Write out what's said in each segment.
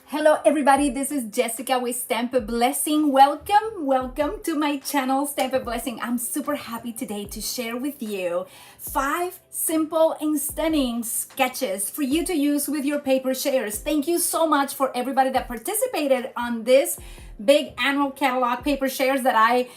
Hello everybody, this is Jessica with Stamp a Blessing. Welcome to my channel, Stamp a Blessing. I'm super happy today to share with you 5 simple and stunning sketches for you to use with your paper shares. Thank you so much for everybody that participated on this big annual catalog paper shares that I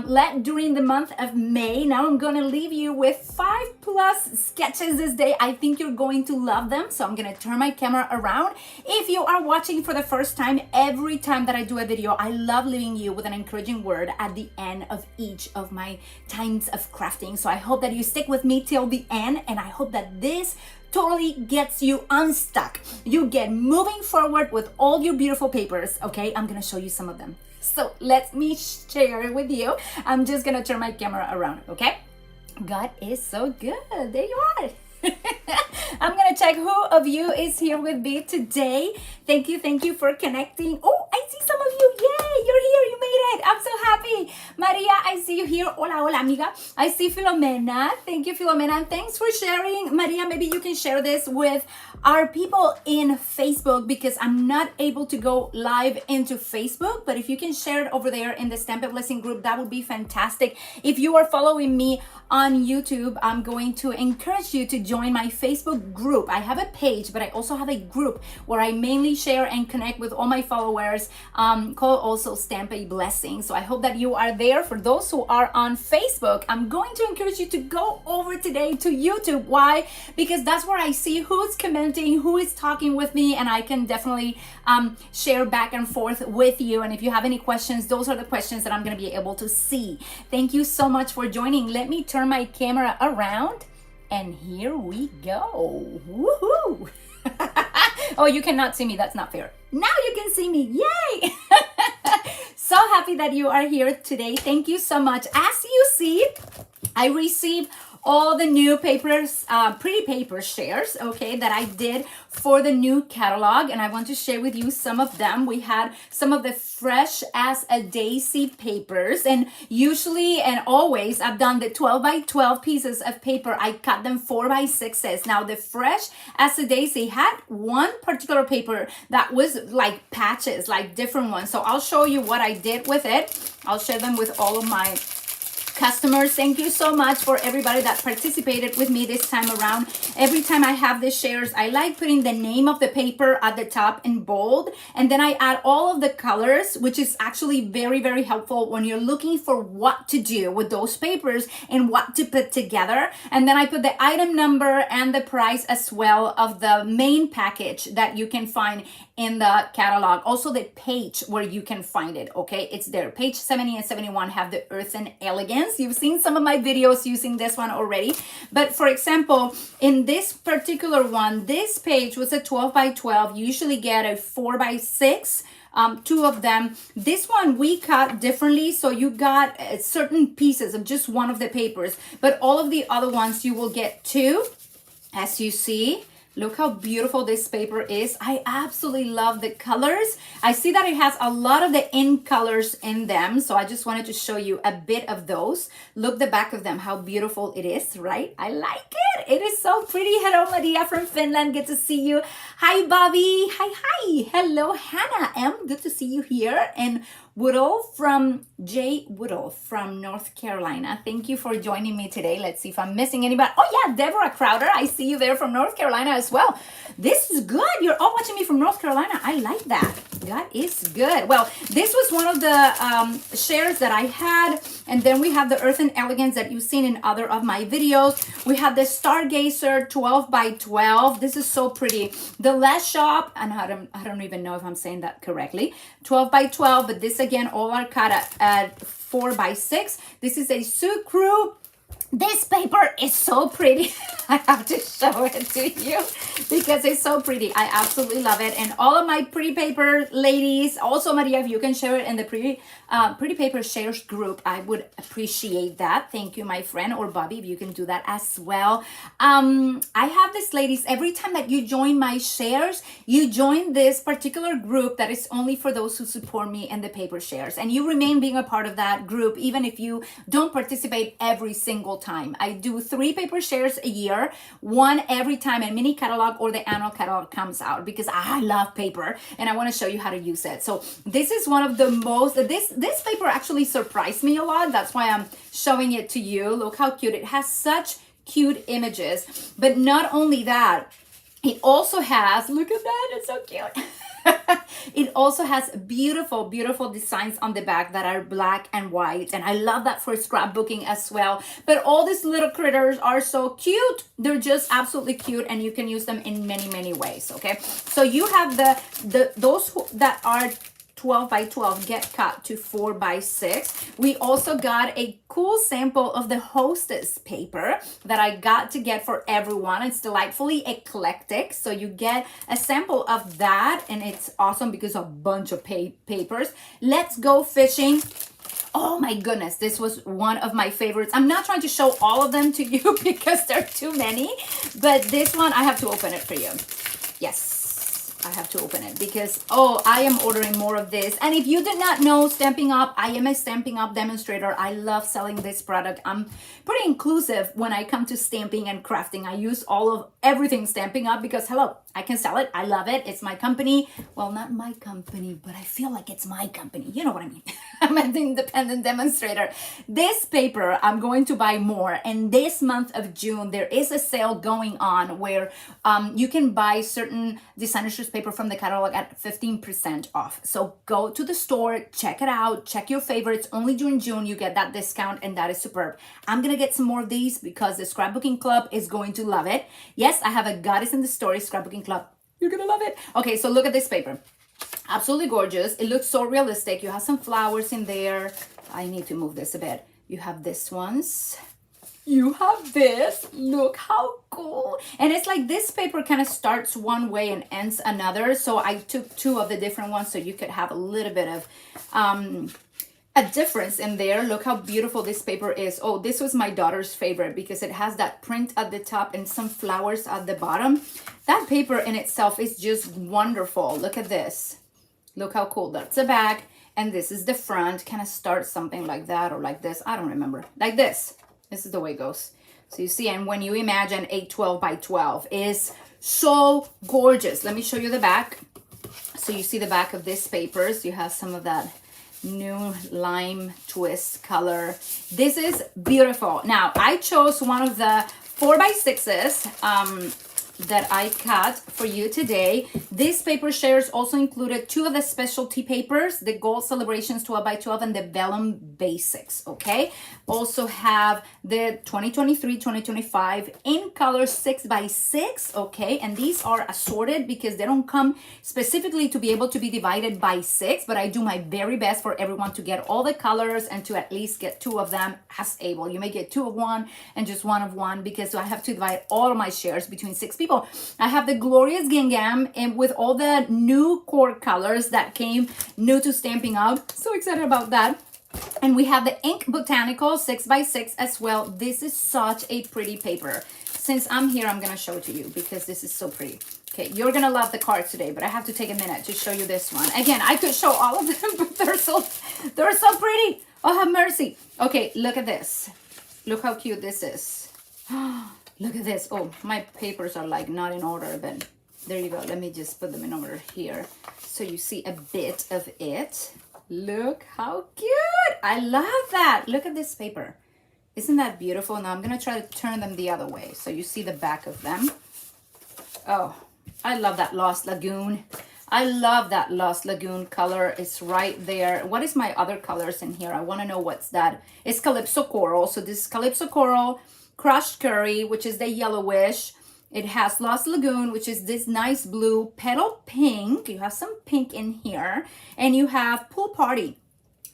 led during the month of May. Now I'm gonna leave you with 5+ sketches this day. I think you're going to love them. So I'm gonna turn my camera around. If you are watching for the first time, every time that I do a video, I love leaving you with an encouraging word at the end of each of my times of crafting. So I hope that you stick with me till the end, and I hope that this totally gets you unstuck. You get moving forward with all your beautiful papers, okay? I'm gonna show you some of them. So let me share it with you. I'm just gonna turn my camera around, okay? God is so good. There you are. I'm gonna check who of you is here with me today. Thank you for connecting. Oh, I see some of you. Yay, you're here, you made it. I'm so happy. Maria, I see you here. Hola, amiga. I see Filomena. Thank you, Filomena, and thanks for sharing. Maria, maybe you can share this with our people in Facebook, because I'm not able to go live into Facebook, but if you can share it over there in the Stamp a Blessing group, that would be fantastic. If you are following me on YouTube, I'm going to encourage you to join my Facebook group. I have a page, but I also have a group where I mainly share and connect with all my followers, called also Stamp a Blessing. So I hope that you are there. For those who are on Facebook, I'm going to encourage you to go over today to YouTube. Why? Because that's where I see who's commenting, who is talking with me, and I can definitely share back and forth with you. And if you have any questions, those are the questions that I'm going to be able to see. Thank you so much for joining. Let me turn my camera around, and here we go. Woohoo! Oh, you cannot see me. That's not fair. Now you can see me. Yay! So happy that you are here today. Thank you so much. As you see, I received all the new papers, pretty paper shares, okay, that I did for the new catalog, and I want to share with you some of them. We had some of the fresh as a daisy papers, and usually and always I've done the 12 by 12 pieces of paper. I cut them 4 by 6s. Now the fresh as a daisy had one particular paper that was like patches, like different ones. So I'll show you what I did with it. I'll share them with all of my customers. Thank you so much for everybody that participated with me this time around. Every time I have the shares, I like putting the name of the paper at the top in bold, and then I add all of the colors, which is actually very helpful when you're looking for what to do with those papers and what to put together. And then I put the item number and the price as well of the main package that you can find in the catalog. Also the page where you can find it, okay? It's there. Page 70 and 71 have the Earth and Elegance. You've seen some of my videos using this one already. But for example, in this particular one, this page was a 12 by 12. You usually get a 4 by 6. 2 of them. This one we cut differently, so you got certain pieces of just one of the papers, but all of the other ones you will get 2, as you see. Look how beautiful this paper is. I absolutely love the colors. I see that it has a lot of the in colors in them, so I just wanted to show you a bit of those. Look the back of them, how beautiful it is, right? I like it. It is so pretty. Hello, Maria from Finland. Good to see you. Hi, Bobby. Hi. Hello, Hannah M. Good to see you here. And Woodall from Woodall from North Carolina. Thank you for joining me today. Let's see if I'm missing anybody. Oh yeah, Deborah Crowder. I see you there from North Carolina as well. This is good. You're all watching me from North Carolina. I like that. That is good. Well, this was one of the shares that I had. And then we have the Earth and Elegance that you've seen in other of my videos. We have the Stargazer 12 by 12. This is so pretty. The Last Shop, and I don't even know if I'm saying that correctly. 12 by 12, but this again, all are cut at 4 by 6. This is a Sucru. This paper is so pretty. I have to show it to you because it's so pretty. I absolutely love it. And all of my pretty paper ladies, also Maria, if you can share it in the pretty paper shares group, I would appreciate that. Thank you, my friend, or Bobby, if you can do that as well. I have this, ladies, every time that you join my shares, you join this particular group that is only for those who support me in the paper shares. And you remain being a part of that group, even if you don't participate every single time. I do 3 paper shares a year, one every time a mini catalog or the annual catalog comes out, because I love paper and I want to show you how to use it. So this is one of the most, this paper actually surprised me a lot. That's why I'm showing it to you. Look how cute. It has such cute images, but not only that, it also has, look at that, it's so cute. It also has beautiful, beautiful designs on the back that are black and white. And I love that for scrapbooking as well. But all these little critters are so cute. They're just absolutely cute, and you can use them in many, many ways. Okay. So you have those that are 12 by 12 get cut to 4 by 6. We also got a cool sample of the Hostess paper that I got to get for everyone. It's delightfully eclectic. So you get a sample of that, and it's awesome because a bunch of papers. Let's go fishing. Oh my goodness, this was one of my favorites. I'm not trying to show all of them to you because there are too many, but this one, I have to open it for you. Yes. I have to open it because, oh, I am ordering more of this. And if you did not know, Stampin' Up, I am a Stampin' Up demonstrator. I love selling this product. I'm pretty inclusive when I come to stamping and crafting. I use everything Stampin' Up because, hello, I can sell it. I love it. It's my company. Well, not my company, but I feel like it's my company. You know what I mean? I'm an independent demonstrator. This paper, I'm going to buy more. And this month of June, there is a sale going on where you can buy certain Designer's paper from the catalog at 15% off. So go to the store, check it out, check your favorites. Only during June you get that discount, and that is superb. I'm gonna get some more of these because the Scrapbooking Club is going to love it. Yes, I have a Goddess in the Story Scrapbooking Club. You're gonna love it. Okay, so look at this paper. Absolutely gorgeous. It looks so realistic. You have some flowers in there. I need to move this a bit. You have this ones. You have this. Look how cool. And it's like this paper kind of starts one way and ends another. So I took 2 of the different ones so you could have a little bit of a difference in there. Look how beautiful this paper is. Oh, this was my daughter's favorite because it has that print at the top and some flowers at the bottom. That paper in itself is just wonderful. Look at this. Look how cool. That's the back. And this is the front. Kind of starts something like that or like this. I don't remember. Like this. This is the way it goes. So you see, and when you imagine a 12 by 12 is so gorgeous. Let me show you the back. So you see the back of this paper. So you have some of that new lime twist color. This is beautiful. Now, I chose one of the 4 by 6s that I cut for you today. This paper shares also included 2 of the specialty papers, the Gold Celebrations 12 by 12 and the Vellum Basics, okay? Also have the 2023-2025 in color 6 by 6, okay? And these are assorted because they don't come specifically to be able to be divided by 6, but I do my very best for everyone to get all the colors and to at least get 2 of them as able. You may get 2 of one and just 1 of one because I have to divide all of my shares between 6 people. I have the Glorious Gingham and with all the new core colors that came new to Stampin' Up. So excited about that. And we have the Ink Botanical 6 by 6 as well. This is such a pretty paper. Since I'm here, I'm going to show it to you because this is so pretty. Okay, you're going to love the cards today, but I have to take a minute to show you this one. Again, I could show all of them, but they're so pretty. Oh, have mercy. Okay, look at this. Look how cute this is. Look at this. Oh, my papers are like not in order, but there you go. Let me just put them in order here. So you see a bit of it. Look how cute. I love that. Look at this paper. Isn't that beautiful? Now I'm going to try to turn them the other way. So you see the back of them. Oh, I love that Lost Lagoon. I love that Lost Lagoon color. It's right there. What is my other colors in here? I want to know what's that. It's Calypso Coral. So this is Calypso Coral, Crushed Curry, which is the yellowish. It has Lost Lagoon, which is this nice blue, Petal Pink. You have some pink in here. And you have Pool Party,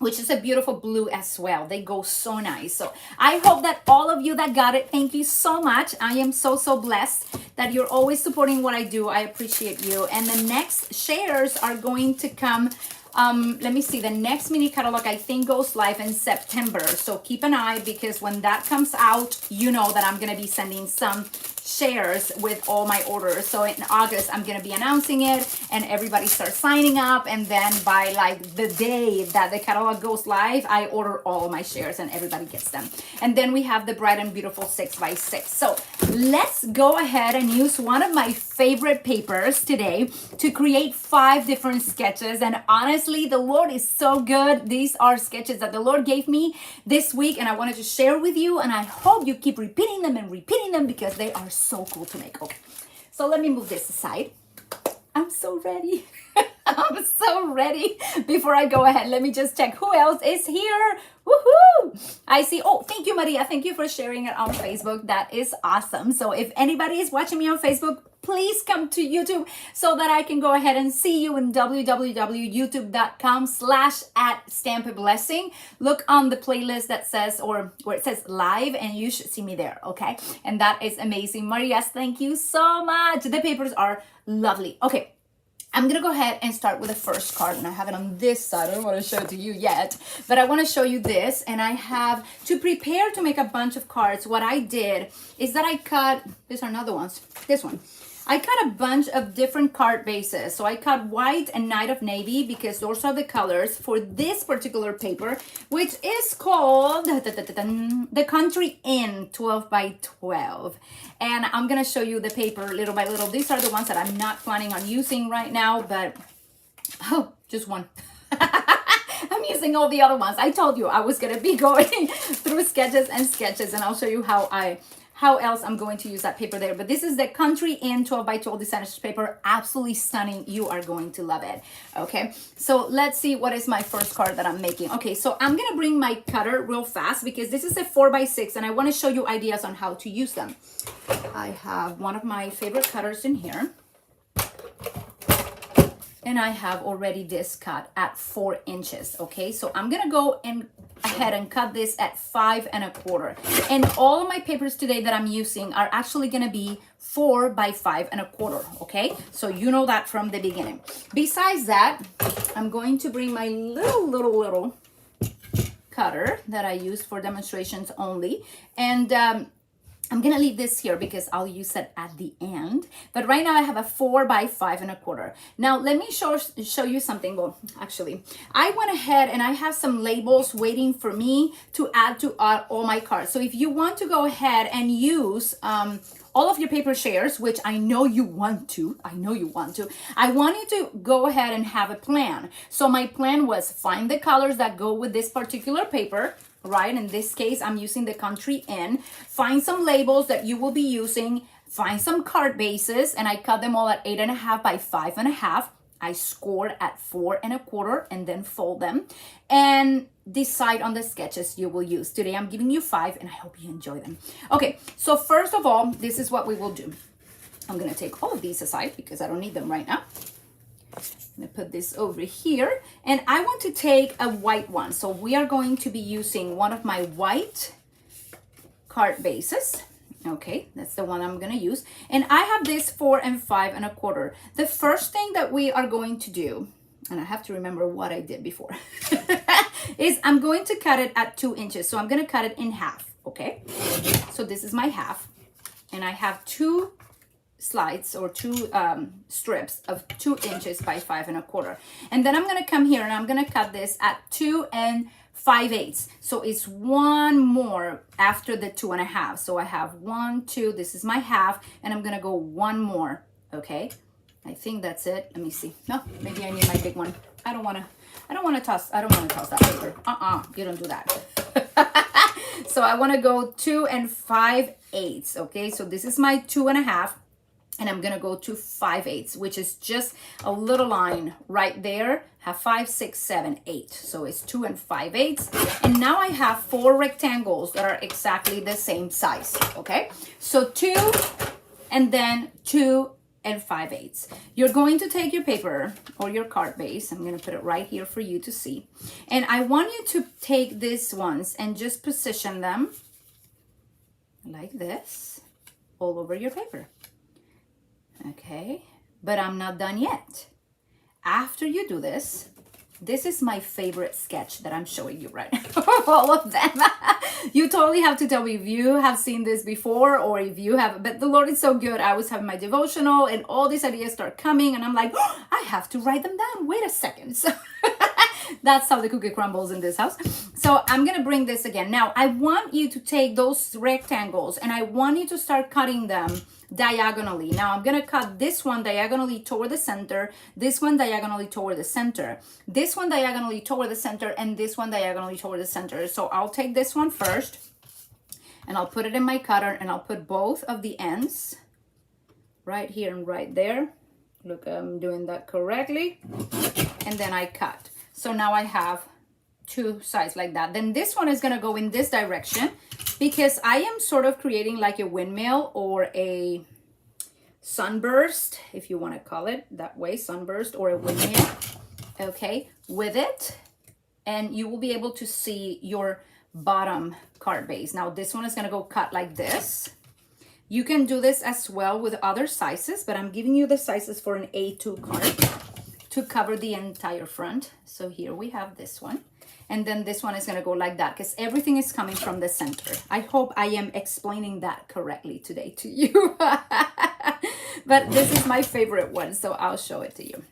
which is a beautiful blue as well. They go so nice. So I hope that all of you that got it, thank you so much. I am so blessed that you're always supporting what I do. I appreciate you. And the next shares are going to come. Let me see, the next mini catalog I think goes live in September. So keep an eye because when that comes out, you know that I'm going to be sending some shares with all my orders. So in August, I'm gonna be announcing it and everybody starts signing up. And then by like the day that the catalog goes live, I order all my shares and everybody gets them. And then we have the Bright and Beautiful 6x6. So let's go ahead and use one of my favorite papers today to create 5 different sketches. And honestly, the Lord is so good. These are sketches that the Lord gave me this week and I wanted to share with you, and I hope you keep repeating them because they are so cool to make. Okay, so let me move this aside. I'm so ready. I'm so ready. Before I go ahead, let me just check who else is here. Woohoo! I see. Oh, thank you, Maria. Thank you for sharing it on Facebook. That is awesome. So if anybody is watching me on Facebook, please come to YouTube so that I can go ahead and see you in www.youtube.com/@stampablessing. Look on the playlist that says, or where it says live, and you should see me there, okay? And that is amazing. Marias, thank you so much. The papers are lovely. Okay. I'm gonna go ahead and start with the first card, and I have it on this side. I don't want to show it to you yet, but I want to show you this. And I have to prepare to make a bunch of cards. What I did is that I cut, these are not the ones, this one. I cut a bunch of different card bases. So I cut white and Night of Navy because those are the colors for this particular paper, which is called the Country Inn 12x12. And I'm gonna show you the paper little by little. These are the ones that I'm not planning on using right now, but oh, just one. I'm using all the other ones. I told you I was gonna be going through sketches, and I'll show you how else I'm going to use that paper there. But this is the Country Inn 12x12 designer paper. Absolutely stunning. You are going to love it. Okay, so let's see what is my first card that I'm making. Okay, so I'm gonna bring my cutter real fast because this is a 4x6 and I want to show you ideas on how to use them. I have one of my favorite cutters in here. And I have already this cut at 4 inches, okay? So I'm gonna go ahead and cut this at 5 1/4. And all of my papers today that I'm using are actually gonna be 4 by 5 1/4, okay? So you know that from the beginning. Besides that, I'm going to bring my little cutter that I use for demonstrations only. And I'm gonna leave this here because I'll use it at the end. But right now I have a 4 by 5 1/4. Now let me show you something. Well, actually, I went ahead and I have some labels waiting for me to add to all my cards. So if you want to go ahead and use all of your paper shares, which I know you want to, I want you to go ahead and have a plan. So my plan was find the colors that go with this particular paper, right? In this case, I'm using the Country Inn. Find some labels that you will be using, find some card bases, and I cut them all at 8 1/2 by 5 1/2. I scored at 4 1/4 and then fold them and decide on the sketches you will use. Today, I'm giving you 5 and I hope you enjoy them. Okay, so first of all, this is what we will do. I'm gonna take all of these aside because I don't need them right now. I'm gonna put this over here, and I want to take a white one. So we are going to be using one of my white card bases. Okay, that's the one I'm gonna use. And I have this 4 and 5 1/4. The first thing that we are going to do, and I have to remember what I did before, is I'm going to cut it at 2 inches. So I'm gonna cut it in half, okay? So this is my half, and I have 2 slides or 2 strips of 2 inches by 5 1/4. And then I'm gonna come here and I'm gonna cut this at 2 5/8. So it's one more after the 2 1/2. So I have 1, 2, this is my half, and I'm gonna go one more, okay? I think that's it. Let me see. No, maybe I need my big one. I don't wanna toss that paper. You don't do that. So I wanna go 2 5/8, okay? So this is my 2 1/2. And I'm gonna go to 5/8, which is just a little line right there. Have 5, 6, 7, 8. So it's 2 5/8. And now I have 4 rectangles that are exactly the same size, okay? So 2 and then 2 5/8. You're going to take your paper or your card base. I'm gonna put it right here for you to see. And I want you to take these ones and just position them like this all over your paper. Okay, but I'm not done yet. After you do this, This is my favorite sketch that I'm showing you right now. All of them. You totally have to tell me if you have seen this before or if you have, but the Lord is so good. I was having my devotional and all these ideas start coming and I'm like, oh, I have to write them down. Wait a second. So that's how the cookie crumbles in this house. So I'm going to bring this again. Now, I want you to take those rectangles and I want you to start cutting them diagonally. Now, I'm going to cut this one diagonally toward the center, this one diagonally toward the center, this one diagonally toward the center, and this one diagonally toward the center. So I'll take this one first and I'll put it in my cutter and I'll put both of the ends right here and right there. Look, I'm doing that correctly. And then I cut. So now I have two sides like that. Then this one is going to go in this direction because I am sort of creating like a windmill or a sunburst, if you want to call it that way, sunburst or a windmill, okay, with it. And you will be able to see your bottom card base. Now this one is going to go cut like this. You can do this as well with other sizes, but I'm giving you the sizes for an A2 card to cover the entire front. So here we have this one. And then this one is going to go like that because everything is coming from the center. I hope I am explaining that correctly today to you. But this is my favorite one, so I'll show it to you.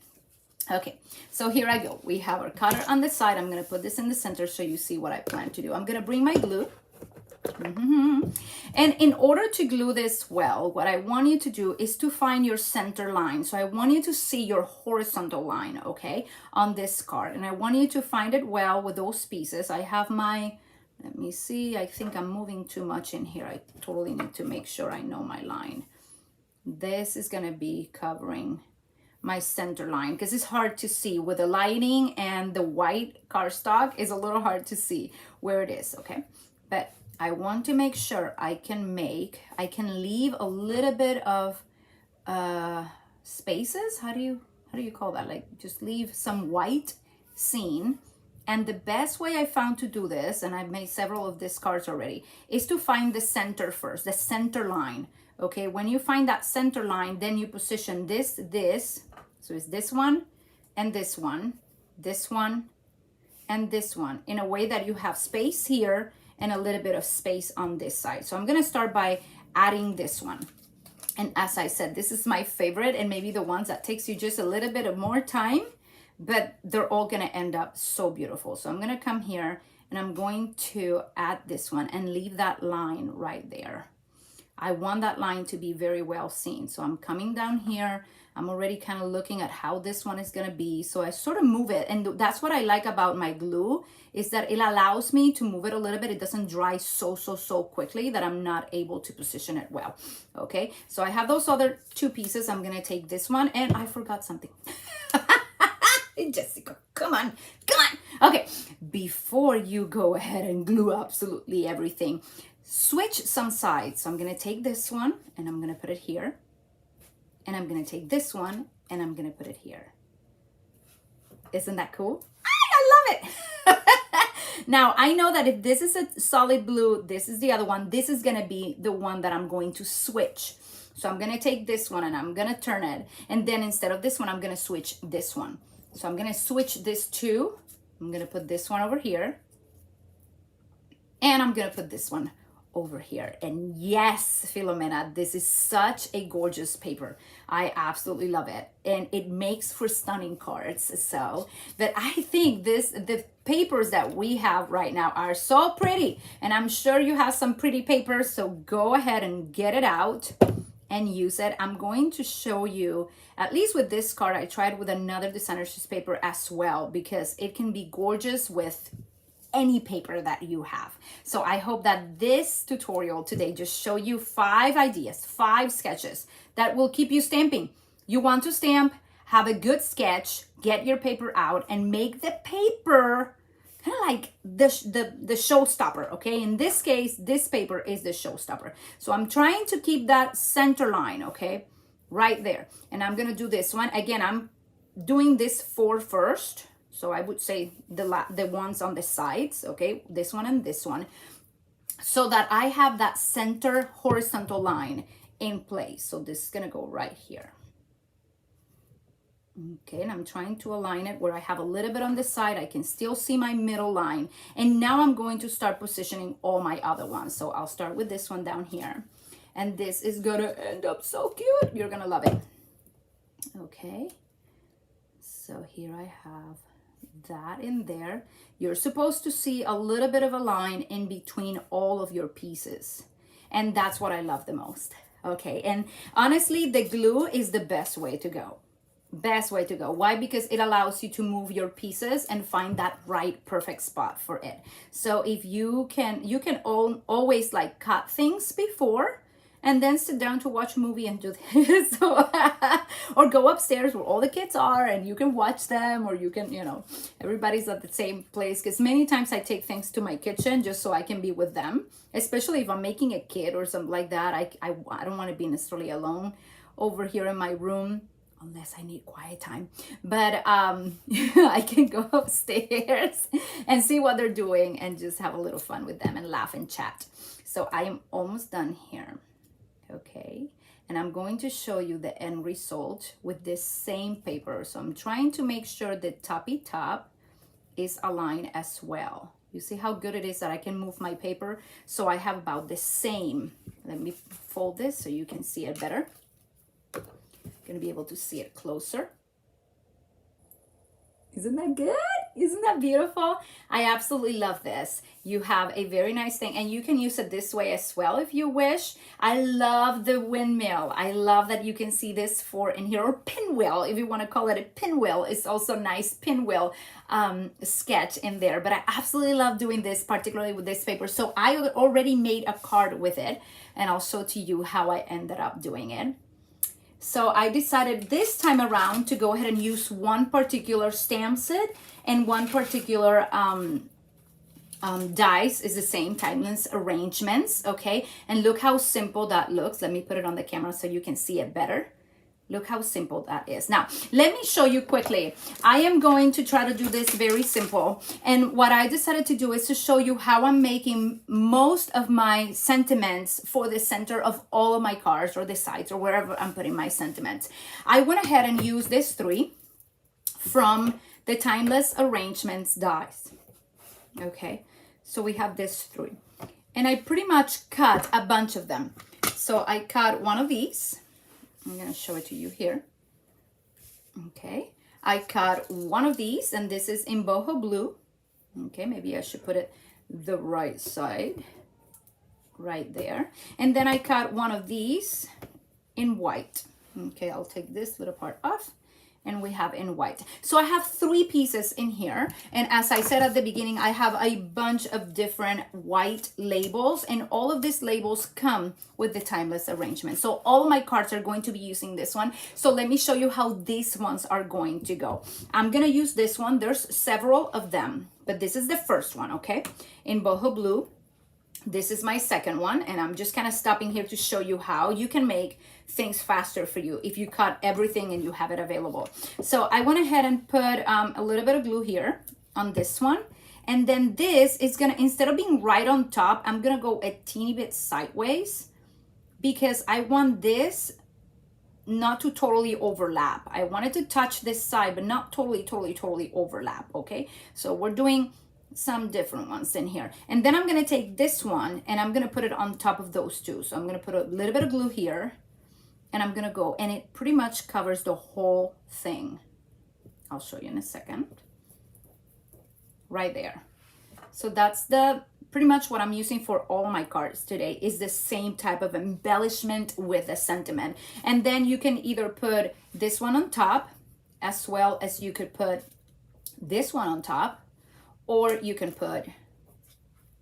Okay, so here I go. We have our cutter on the side. I'm going to put this in the center so you see what I plan to do. I'm going to bring my glue. And in order to glue this well, what I want you to do is to find your center line. So I want you to see your horizontal line, okay, on this card. And I want you to find it well with those pieces. I have my, let me see, I think I'm moving too much in here. I totally need to make sure I know my line. This is going to be covering my center line because it's hard to see with the lighting and the white cardstock is a little hard to see where it is, okay? But I want to make sure I can leave a little bit of spaces. How do you call that? Like just leave some white scene. And the best way I found to do this, and I've made several of these cards already, is to find the center first, the center line. Okay, when you find that center line, then you position this. So it's this one and this one, and this one in a way that you have space here and a little bit of space on this side. So I'm going to start by adding this one. And as I said, this is my favorite and maybe the ones that takes you just a little bit of more time, but they're all going to end up so beautiful. So I'm going to come here and I'm going to add this one and leave that line right there. I want that line to be very well seen. So I'm coming down here. I'm already kind of looking at how this one is going to be. So I sort of move it. And that's what I like about my glue is that it allows me to move it a little bit. It doesn't dry so quickly that I'm not able to position it well. Okay, so I have those other two pieces. I'm going to take this one and I forgot something. Jessica, come on. Okay, before you go ahead and glue absolutely everything, switch some sides. So I'm going to take this one and I'm going to put it here. And I'm going to take this one and I'm going to put it here. Isn't that cool? I love it. Now, I know that if this is a solid blue, this is the other one. This is going to be the one that I'm going to switch. So I'm going to take this one and I'm going to turn it. And then instead of this one, I'm going to switch this one. So I'm going to switch this two. I'm going to put this one over here. And I'm going to put this one over here. And yes, Filomena, this is such a gorgeous paper. I absolutely love it. And it makes for stunning cards. So, but I think the papers that we have right now are so pretty. And I'm sure you have some pretty papers. So go ahead and get it out and use it. I'm going to show you, at least with this card, I tried with another designer's paper as well, because it can be gorgeous with any paper that you have. So I hope that this tutorial today just show you 5 ideas, 5 sketches that will keep you stamping. You want to stamp, have a good sketch, get your paper out and make the paper kind of like the showstopper, okay? In this case, this paper is the showstopper. So I'm trying to keep that center line, okay? Right there. And I'm gonna do this one. Again, I'm doing this 4 first. So I would say the ones on the sides, okay? This one and this one. So that I have that center horizontal line in place. So this is gonna go right here. Okay, and I'm trying to align it where I have a little bit on the side. I can still see my middle line. And now I'm going to start positioning all my other ones. So I'll start with this one down here. And this is gonna end up so cute. You're gonna love it. Okay, so here I have that in there. You're supposed to see a little bit of a line in between all of your pieces. And that's what I love the most. Okay, and honestly, the glue is the best way to go. Best way to go. Why? Because it allows you to move your pieces and find that right perfect spot for it. So if you can always like cut things before and then sit down to watch a movie and do this. So, or go upstairs where all the kids are and you can watch them, or you can, you know, everybody's at the same place. Because many times I take things to my kitchen just so I can be with them, especially if I'm making a kid or something like that. I don't want to be necessarily alone over here in my room, unless I need quiet time. But I can go upstairs and see what they're doing and just have a little fun with them and laugh and chat. So I am almost done here. Okay, and I'm going to show you the end result with this same paper. So I'm trying to make sure the toppy top is aligned as well. You see how good it is that I can move my paper? So I have about the same. Let me fold this so you can see it better. Gonna be able to see it closer. Isn't that good? Isn't that beautiful? I absolutely love this. You have a very nice thing, and you can use it this way as well if you wish. I love the windmill. I love that you can see this in here, or pinwheel, if you want to call it a pinwheel. It's also nice pinwheel sketch in there, but I absolutely love doing this, particularly with this paper. So I already made a card with it, and I'll show to you how I ended up doing it. So I decided this time around to go ahead and use one particular stamp set, and one particular dies is the same timeless arrangements. Okay, and look how simple that looks. Let me put it on the camera so you can see it better. Look how simple that is. Now, let me show you quickly. I am going to try to do this very simple. And what I decided to do is to show you how I'm making most of my sentiments for the center of all of my cards, or the sides, or wherever I'm putting my sentiments. I went ahead and used this 3 from the Timeless Arrangements dies. Okay, so we have this 3. And I pretty much cut a bunch of them. So I cut one of these. I'm going to show it to you here. Okay, I cut one of these, and this is in boho blue. Okay, maybe I should put it the right side, right there. And then I cut one of these in white. Okay, I'll take this little part off, and we have in white. So I have 3 pieces in here, and as I said at the beginning, I have a bunch of different white labels, and all of these labels come with the timeless arrangement. So all my cards are going to be using this one. So let me show you how these ones are going to go. I'm gonna use this one. There's several of them, but this is the first one, okay? In boho blue. This is my second one, and I'm just kind of stopping here to show you how you can make things faster for you if you cut everything and you have it available. So I went ahead and put a little bit of glue here on this one, and then this is gonna, instead of being right on top, I'm gonna go a teeny bit sideways, because I want this not to totally overlap. I wanted to touch this side, but not totally overlap. Okay, so we're doing some different ones in here, and then I'm going to take this one and I'm going to put it on top of those 2. So I'm going to put a little bit of glue here, and I'm going to go, and it pretty much covers the whole thing. I'll show you in a second. Right there. So that's pretty much what I'm using for all my cards today, is the same type of embellishment with a sentiment. And then you can either put this one on top, as well as you could put this one on top, or you can put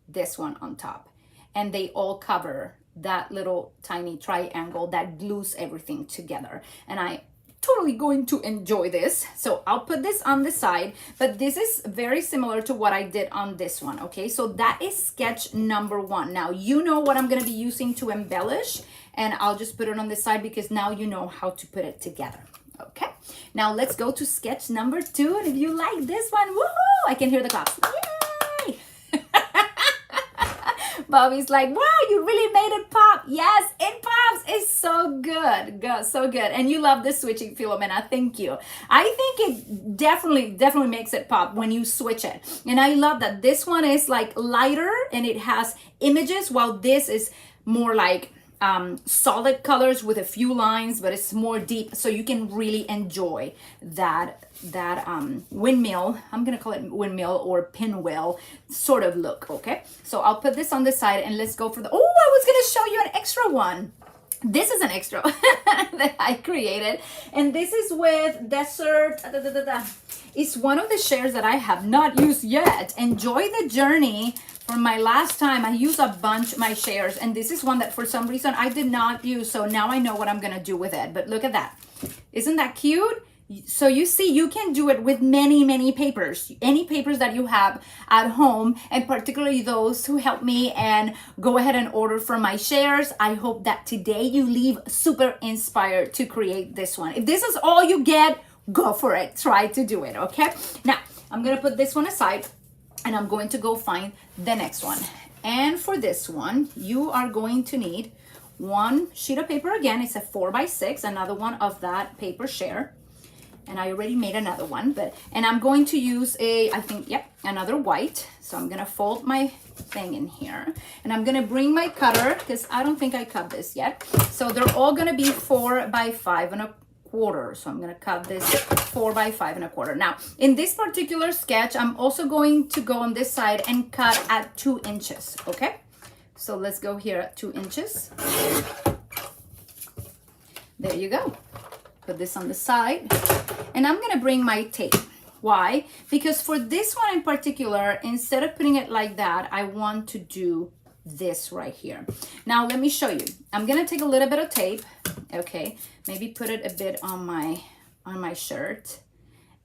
this one on top, and they all cover that little tiny triangle that glues everything together. And I totally going to enjoy this. So I'll put this on the side, but this is very similar to what I did on this one. Okay, so that is sketch number 1. Now you know what I'm going to be using to embellish, and I'll just put it on the side because now you know how to put it together. Okay, now let's go to sketch number 2. And if you like this one, woohoo, I can hear the claps. Yay! Bobby's like, wow, you really made it pop. Yes, it pops. It's so good. So good. And you love the switching, Philomena. Thank you. I think it definitely makes it pop when you switch it. And I love that this one is like lighter and it has images, while this is more like solid colors with a few lines, but it's more deep, so you can really enjoy that windmill, I'm gonna call it windmill or pinwheel sort of look. Okay, so I'll put this on the side and let's go for the, oh, I was gonna show you an extra one. This is an extra that I created, and this is with Desert. It's one of the shares that I have not used yet. Enjoy the journey. From my last time, I used a bunch of my shares, and this is one that for some reason I did not use, so now I know what I'm gonna do with it. But look at that. Isn't that cute? So you see, you can do it with many papers, any papers that you have at home, and particularly those who help me and go ahead and order from my shares. I hope that today you leave super inspired to create this one. If this is all you get, go for it. Try to do it, okay? Now, I'm gonna put this one aside and I'm going to go find the next one. And for this one, you are going to need one sheet of paper. Again, it's a 4x6, another one of that paper share. And I already made another one, and I'm going to use another white. So I'm gonna fold my thing in here, and I'm gonna bring my cutter, because I don't think I cut this yet. So they're all gonna be 4x5 1/4. So I'm gonna cut this 4x5 1/4. Now, in this particular sketch, I'm also going to go on this side and cut at 2 inches, okay? So let's go here at 2 inches. There you go. Put this on the side, and I'm gonna bring my tape. Why? Because for this one in particular, instead of putting it like that, I want to do this right here. Now let me show you. I'm gonna take a little bit of tape, okay, maybe put it a bit on my shirt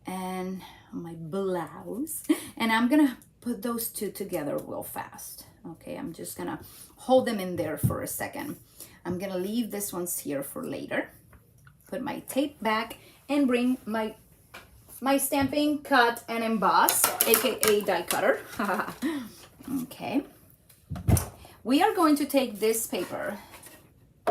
and on my blouse, and I'm gonna put those two together real fast. Okay, I'm just gonna hold them in there for a second. I'm gonna leave this ones here for later. Put my tape back and bring my stamping, cut, and emboss, aka die cutter. Okay. We are going to take this paper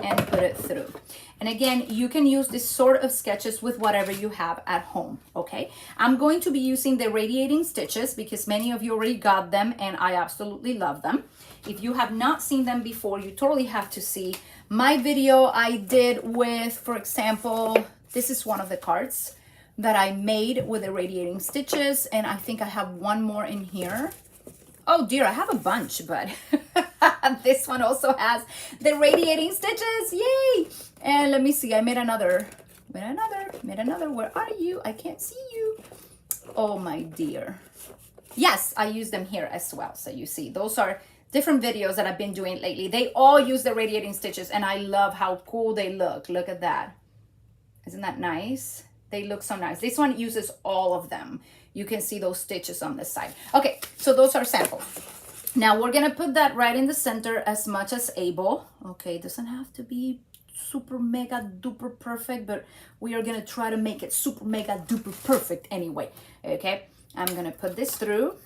and put it through. And again, you can use this sort of sketches with whatever you have at home, okay? I'm going to be using the radiating stitches because many of you already got them and I absolutely love them. If you have not seen them before, you totally have to see my video I did with, for example, this is one of the cards that I made with the radiating stitches, and I think I have one more in here. Oh dear, I have a bunch, but this one also has the radiating stitches. Yay! And let me see, I made another. Where are you? I can't see you. Oh my dear. Yes, I use them here as well. So you see, those are different videos that I've been doing lately. They all use the radiating stitches, and I love how cool they look. Look at that. Isn't that nice? They look so nice. This one uses all of them. You can see those stitches on this side. Okay, so those are samples. Now we're gonna put that right in the center as much as able. Okay, it doesn't have to be super mega duper perfect, but we are gonna try to make it super mega duper perfect anyway. Okay, I'm gonna put this through.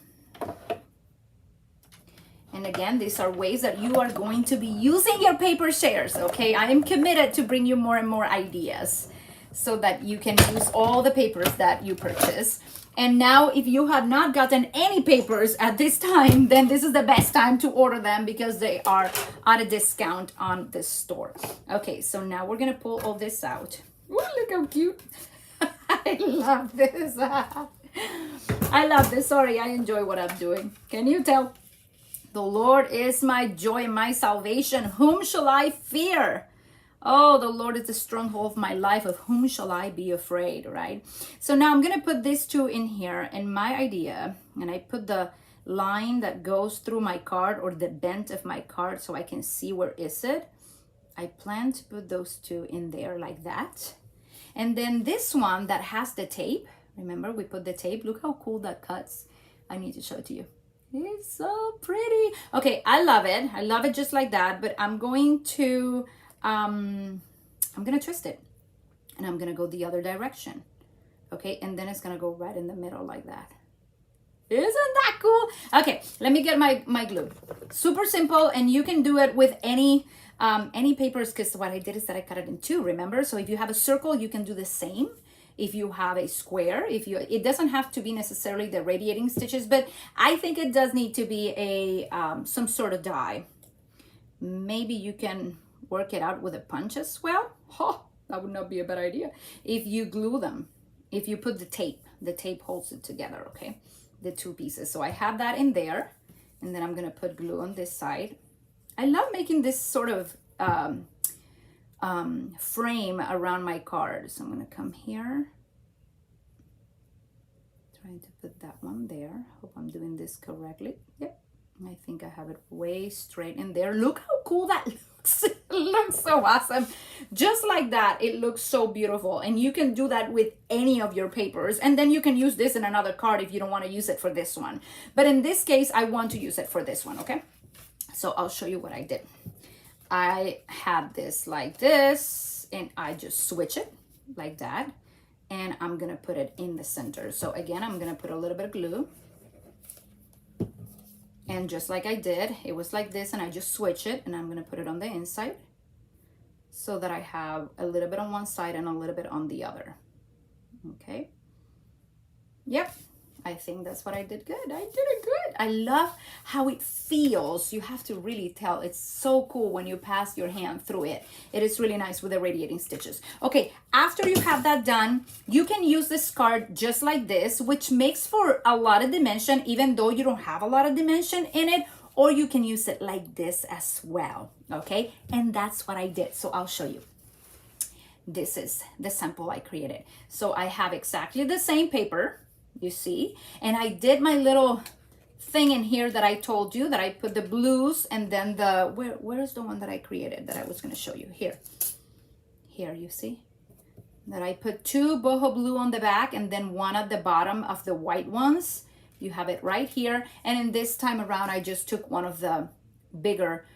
And again, these are ways that you are going to be using your paper shares, okay? I am committed to bring you more and more ideas so that you can use all the papers that you purchase. And now, if you have not gotten any papers at this time, then this is the best time to order them because they are at a discount on this store. Okay, so now we're gonna pull all this out. Ooh, look how cute. I love this. I love this. Sorry, I enjoy what I'm doing. Can you tell? The Lord is my joy and my salvation. Whom shall I fear? Oh, the Lord is the stronghold of my life. Of whom shall I be afraid, right? So now I'm going to put these two in here. And my idea, and I put the line that goes through my card or the bent of my card so I can see where is it. I plan to put those two in there like that. And then this one that has the tape. Remember, we put the tape. Look how cool that cuts. I need to show it to you. It's so pretty. Okay, I love it. I love it just like that. But I'm going to twist it, and I'm gonna go the other direction. Okay, and then it's gonna go right in the middle like that. Isn't that cool? Okay, let me get my glue. Super simple, and you can do it with any papers, because what I did is that I cut it in two, remember? So if you have a circle, you can do the same. If you have a square, it doesn't have to be necessarily the radiating stitches, but I think it does need to be a some sort of die. Maybe you can work it out with a punch as well. Oh, that would not be a bad idea. If you glue them, if you put the tape holds it together, okay? The two pieces. So I have that in there, and then I'm gonna put glue on this side. I love making this sort of frame around my card. So I'm gonna come here, trying to put that one there. Hope I'm doing this correctly. Yep, I think I have it way straight in there. Look how cool that looks. It looks so awesome. Just like that, it looks so beautiful. And you can do that with any of your papers, and then you can use this in another card if you don't want to use it for this one. But in this case, I want to use it for this one, okay? So I'll show you what I did. I had this like this, and I just switch it like that, and I'm gonna put it in the center. So again, I'm gonna put a little bit of glue, and just like I did, it was like this, and I just switch it, and I'm gonna put it on the inside so that I have a little bit on one side and a little bit on the other. Okay, yep, I think that's what I did good. I did it good. I love how it feels. You have to really tell. It's so cool when you pass your hand through it. It is really nice with the radiating stitches. Okay, after you have that done, you can use this card just like this, which makes for a lot of dimension, even though you don't have a lot of dimension in it, or you can use it like this as well, okay? And that's what I did, so I'll show you. This is the sample I created. So I have exactly the same paper, you see, and I did my little thing in here that I told you that I put the blues, and then the where's the one that I created that I was going to show you here, you see that I put two boho blue on the back and then one at the bottom of the white ones. You have it right here. And in this time around, I just took one of the bigger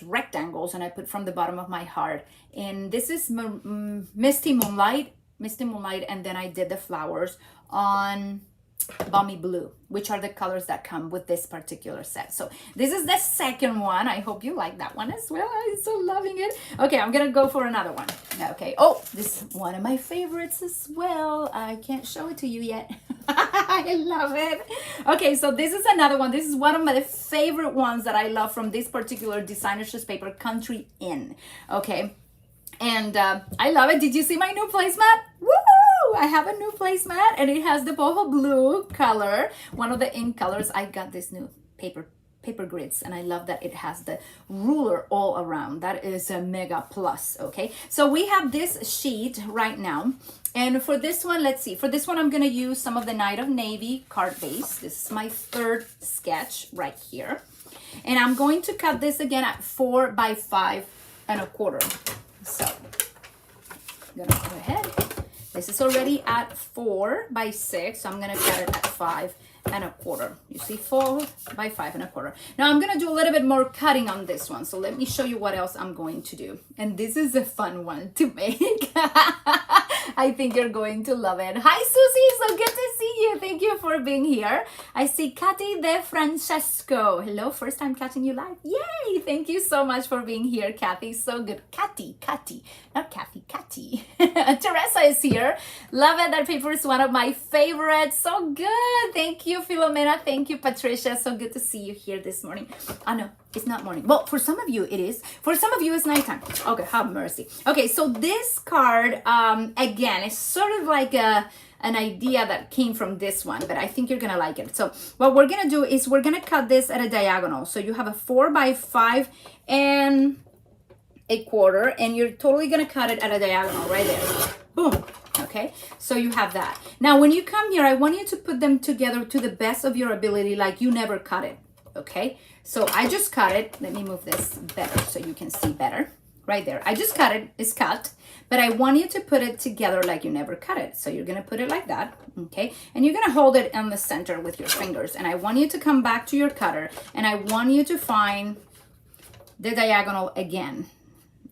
rectangles and I put from the bottom of my heart, and this is Misty Moonlight, and then I did the flowers on Balmy Blue, which are the colors that come with this particular set. So this is the second one. I hope you like that one as well. I'm so loving it. Okay, I'm gonna go for another one. Okay, oh, this is one of my favorites as well. I can't show it to you yet. I love it. Okay, so this is another one. This is one of my favorite ones that I love from this particular designer's paper, Country Inn. Okay, and I love it. Did you see my new placemat? Woo! I have a new placemat, and it has the boho blue color, one of the ink colors. I got this new paper grids, and I love that it has the ruler all around. That is a mega plus. Okay, so we have this sheet right now, and for this one, let's see, for this one I'm gonna use some of the Night of Navy card base. This is my third sketch right here, and I'm going to cut this again at 4 by 5 1/4. So I'm gonna go ahead. This is already at 4 by 6, so I'm gonna cut it at 5 1/4. You see, 4 by 5 1/4. Now I'm gonna do a little bit more cutting on this one, so let me show you what else I'm going to do. And this is a fun one to make. I think you're going to love it. Hi Susie, so good to see you. Thank you for being here. I see Katy De Francesco. Hello, first time catching you live. Yay! Thank you so much for being here, Kathy. So good. Katy, not Kathy, Katy. Teresa is here. Love it. That paper is one of my favorites. So good. Thank you, Filomena. Thank you, Patricia. So good to see you here this morning. Oh no, it's not morning. Well, for some of you it is. For some of you it's nighttime. Okay, have mercy. Okay, so this card, again, it's sort of like an idea that came from this one, but I think you're gonna like it. So what we're gonna do is we're gonna cut this at a diagonal. So you have a 4 by 5 1/4, and you're totally gonna cut it at a diagonal right there. Boom. Okay, so you have that. Now when you come here, I want you to put them together to the best of your ability, like you never cut it. Okay, so I just cut it. Let me move this better so you can see better. Right there, I just cut it. It's cut, but I want you to put it together like you never cut it. So you're gonna put it like that, okay, and you're gonna hold it in the center with your fingers, and I want you to come back to your cutter, and I want you to find the diagonal again.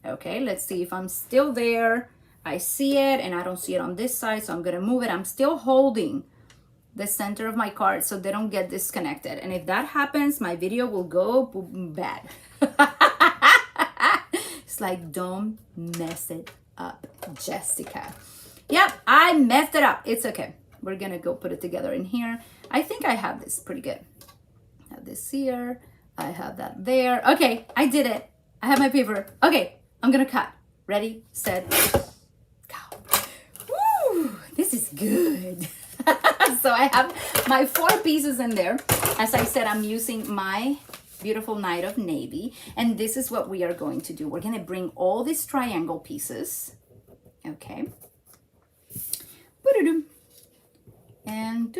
Okay, let's see if I'm still there. I see it, and I don't see it on this side, so I'm gonna move it. I'm still holding the center of my card so they don't get disconnected. And if that happens, my video will go bad. It's like, don't mess it up, Jessica. Yep, I messed it up. It's okay. We're gonna go put it together in here. I think I have this pretty good. I have this here. I have that there. Okay, I did it. I have my paper. Okay, I'm gonna cut. Ready, set, go. Woo, this is good. So I have my 4 pieces in there. As I said, I'm using my beautiful Night of Navy. And this is what we are going to do. We're going to bring all these triangle pieces. Okay. And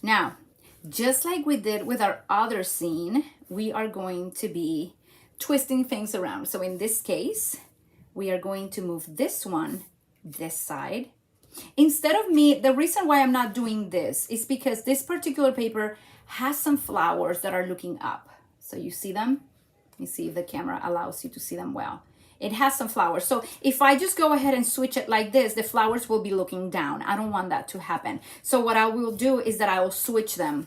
now, just like we did with our other scene, we are going to be twisting things around. So in this case, we are going to move this one this side. Instead of me, the reason why I'm not doing this is because this particular paper has some flowers that are looking up. So you see them? Let me see if the camera allows you to see them well. It has some flowers. So if I just go ahead and switch it like this, the flowers will be looking down. I don't want that to happen. So what I will do is that I will switch them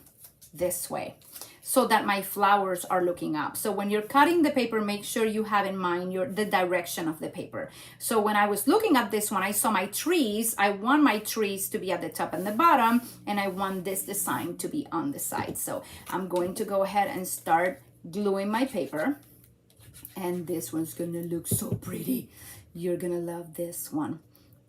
this way so that my flowers are looking up. So when you're cutting the paper, make sure you have in mind the direction of the paper. So when I was looking at this one, I saw my trees. I want my trees to be at the top and the bottom, and I want this design to be on the side. So I'm going to go ahead and start gluing my paper. And this one's gonna look so pretty. You're gonna love this one.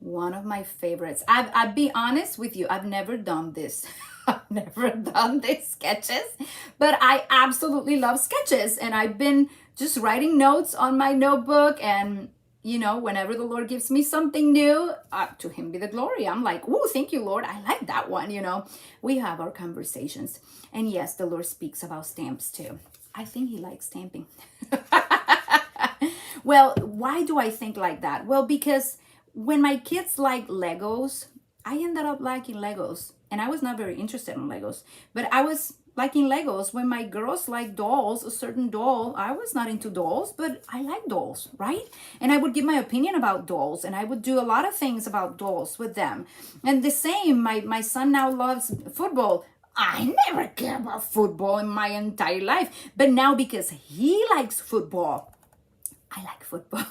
One of my favorites. I'll be honest with you, I've never done this. I've never done these sketches, but I absolutely love sketches. And I've been just writing notes on my notebook, and you know, whenever the Lord gives me something new, to him be the glory. I'm like, oh, thank you, Lord. I like that one. You know, we have our conversations. And yes, the Lord speaks about stamps too. I think he likes stamping. Well, why do I think like that? Well, because when my kids like Legos, I ended up liking Legos. And I was not very interested in Legos. But I was liking Legos. When my girls like dolls, a certain doll, I was not into dolls, but I like dolls, right? And I would give my opinion about dolls. And I would do a lot of things about dolls with them. And the same, my son now loves football. I never cared about football in my entire life. But now because he likes football, I like football.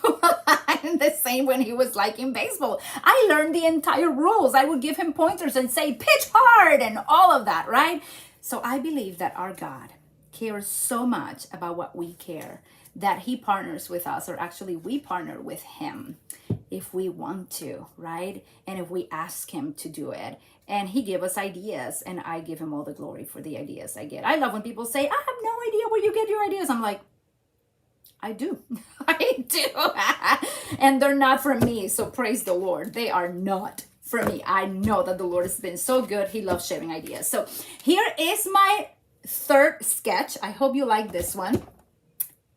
And the same when he was liking baseball. I learned the entire rules. I would give him pointers and say, pitch hard and all of that, right? So I believe that our God cares so much about what we care that he partners with us, or actually we partner with him if we want to, right? And if we ask him to do it. And he gave us ideas, and I give him all the glory for the ideas I get. I love when people say, I have no idea where you get your ideas. I'm like, I do. I do. And they're not from me. So praise the Lord. They are not from me. I know that the Lord has been so good. He loves sharing ideas. So here is my third sketch. I hope you like this one.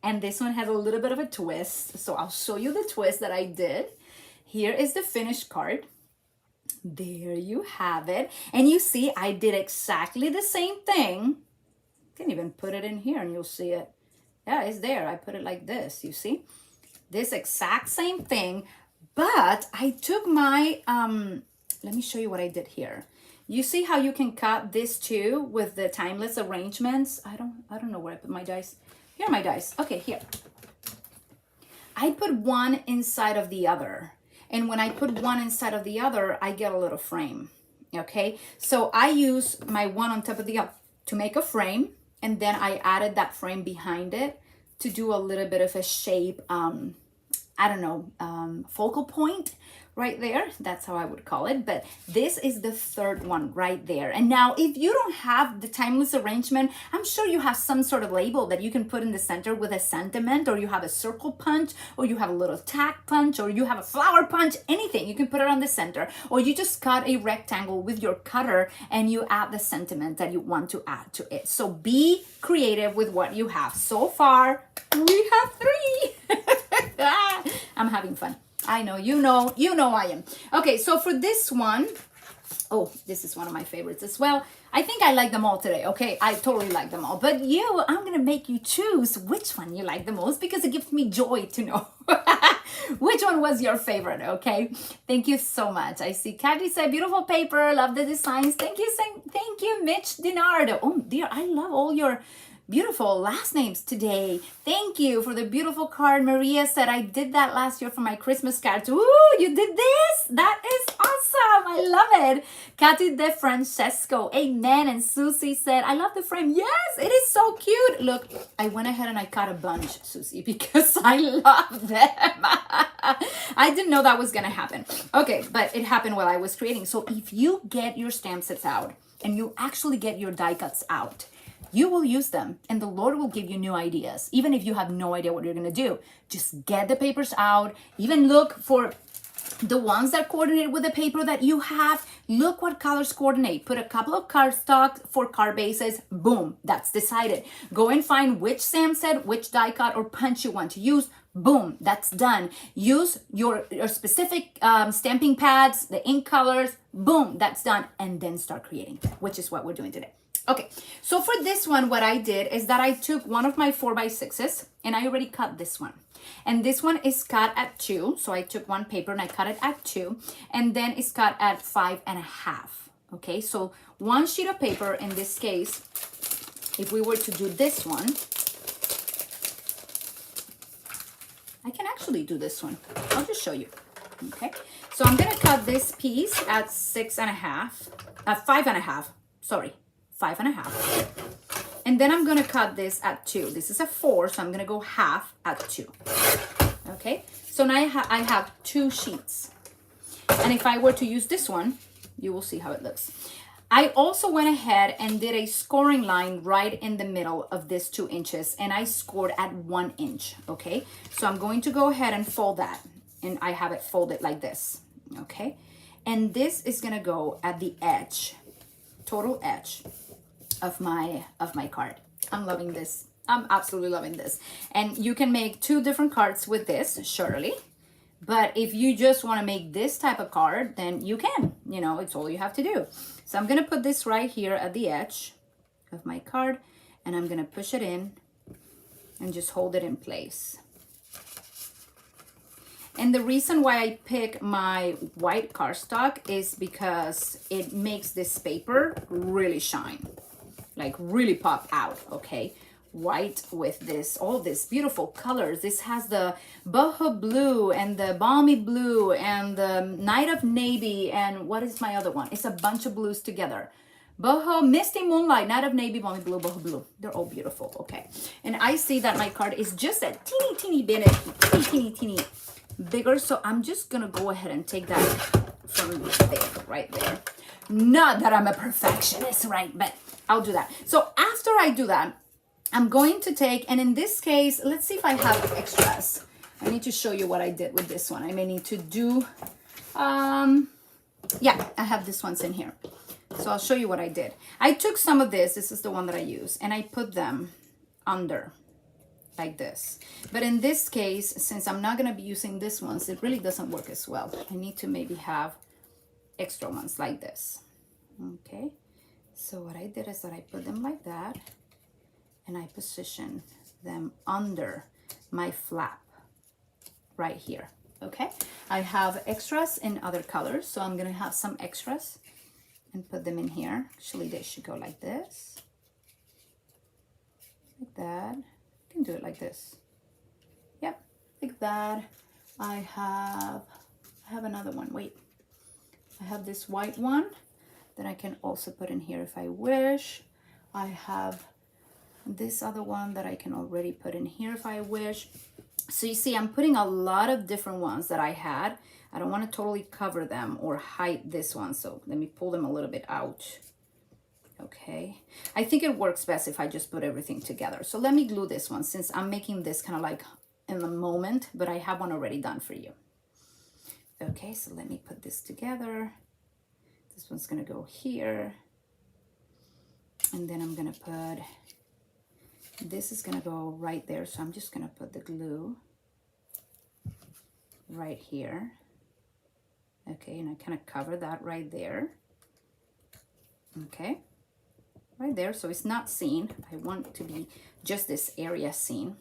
And this one has a little bit of a twist. So I'll show you the twist that I did. Here is the finished card. There you have it. And you see, I did exactly the same thing. You can even put it in here and you'll see it. Yeah, it's there. I put it like this, you see? This exact same thing, but I took my, let me show you what I did here. You see how you can cut this too with the timeless arrangements? I don't know where I put my dice. Here are my dice. Okay, here. I put one inside of the other. And when I put one inside of the other, I get a little frame, okay? So I use my one on top of the other to make a frame. And then I added that frame behind it to do a little bit of a shape, I don't know, focal point right there. That's how I would call it. But this is the third one right there. And now if you don't have the timeless arrangement, I'm sure you have some sort of label that you can put in the center with a sentiment, or you have a circle punch, or you have a little tack punch, or you have a flower punch, anything. You can put it on the center, or you just cut a rectangle with your cutter and you add the sentiment that you want to add to it. So be creative with what you have. So far, we have 3. I'm having fun. I know, you know I am. Okay, so for this one, Oh, this is one of my favorites as well. I think I like them all today, okay? I totally like them all. But you, I'm gonna make you choose which one you like the most because it gives me joy to know which one was your favorite, okay? Thank you so much. I see Kathy said, beautiful paper, love the designs. Thank you, Mitch Dinardo. Oh dear, I love all your beautiful last names today. Thank you for the beautiful card. Maria said, I did that last year for my Christmas cards. Ooh, you did this? That is awesome. I love it. Katy De Francesco, amen. And Susie said, I love the frame. Yes, it is so cute. Look, I went ahead and I cut a bunch, Susie, because I love them. I didn't know that was going to happen. Okay, but it happened while I was creating. So if you get your stamp sets out and you actually get your die cuts out, you will use them and the Lord will give you new ideas. Even if you have no idea what you're going to do, just get the papers out. Even look for the ones that coordinate with the paper that you have. Look what colors coordinate. Put a couple of cardstock for card bases. Boom, that's decided. Go and find which stamp set, which die cut or punch you want to use. Boom, that's done. Use your specific stamping pads, the ink colors. Boom, that's done. And then start creating, which is what we're doing today. Okay, so for this one, what I did is that I took one of my 4x6s and I already cut this one. And this one is cut at 2. So I took one paper and I cut it at 2. And then it's cut at 5.5. Okay, so one sheet of paper in this case, if we were to do this one, I can actually do this one. I'll just show you. Okay, so I'm going to cut this piece at 5.5. Sorry. 5.5, and then I'm gonna cut this at 2. This is a 4, so I'm gonna go half at 2. Okay, so now I have 2 sheets, and if I were to use this one, you will see how it looks. I also went ahead and did a scoring line right in the middle of this 2 inches, and I scored at 1 inch. Okay, so I'm going to go ahead and fold that, and I have it folded like this. Okay, and this is gonna go at the edge, total edge of my card. I'm loving this. I'm absolutely loving this. And you can make 2 different cards with this, surely. But if you just want to make this type of card, then you can. You know, it's all you have to do. So I'm going to put this right here at the edge of my card, and I'm going to push it in and just hold it in place. And the reason why I pick my white cardstock is because it makes this paper really shine. Like really pop out, okay? White with this, all this beautiful colors. This has the boho blue and the balmy blue and the night of navy and what is my other one? It's a bunch of blues together. Boho, misty moonlight, night of navy, balmy blue, boho blue. They're all beautiful, okay? And I see that my card is just a teeny bit, teeny bigger. So I'm just gonna go ahead and take that from there, right there. Not that I'm a perfectionist, right? But I'll do that. So after I do that, I'm going to take, and in this case, let's see if I have extras. I need to show you what I did with this one. I may need to do, yeah, I have this ones in here. So I'll show you what I did. I took some of this is the one that I use, and I put them under like this. But in this case, since I'm not gonna be using this ones, it really doesn't work as well. I need to maybe have extra ones like this. Okay. So what I did is that I put them like that and I position them under my flap right here. Okay, I have extras in other colors, so I'm gonna have some extras and put them in here. Actually, they should go like this, like that. You can do it like this. Yep, like that. I have another one. Wait, I have this white one that I can also put in here if I wish. I have this other one that I can already put in here if I wish. So you see, I'm putting a lot of different ones that I had. I don't want to totally cover them or hide this one. So let me pull them a little bit out. Okay. I think it works best if I just put everything together. So let me glue this one since I'm making this kind of like in the moment, but I have one already done for you. Okay, so let me put this together. This one's gonna go here. And then I'm gonna put, this is gonna go right there. So I'm just gonna put the glue right here. Okay, and I kind of cover that right there. Okay, right there, so it's not seen. I want to be just this area seen.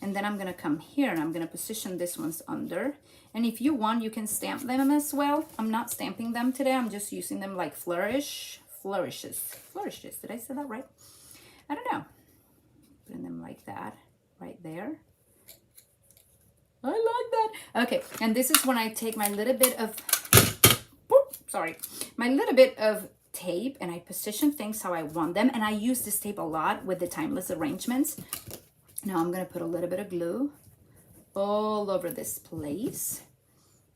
And then I'm gonna come here and I'm gonna position this one's under. And if you want, you can stamp them as well. I'm not stamping them today. I'm just using them like flourishes. Did I say that right? I don't know. Putting them like that, right there. I like that. Okay, and this is when I take my little bit of, my little bit of tape and I position things how I want them. And I use this tape a lot with the timeless arrangements. Now I'm gonna put a little bit of glue all over this place.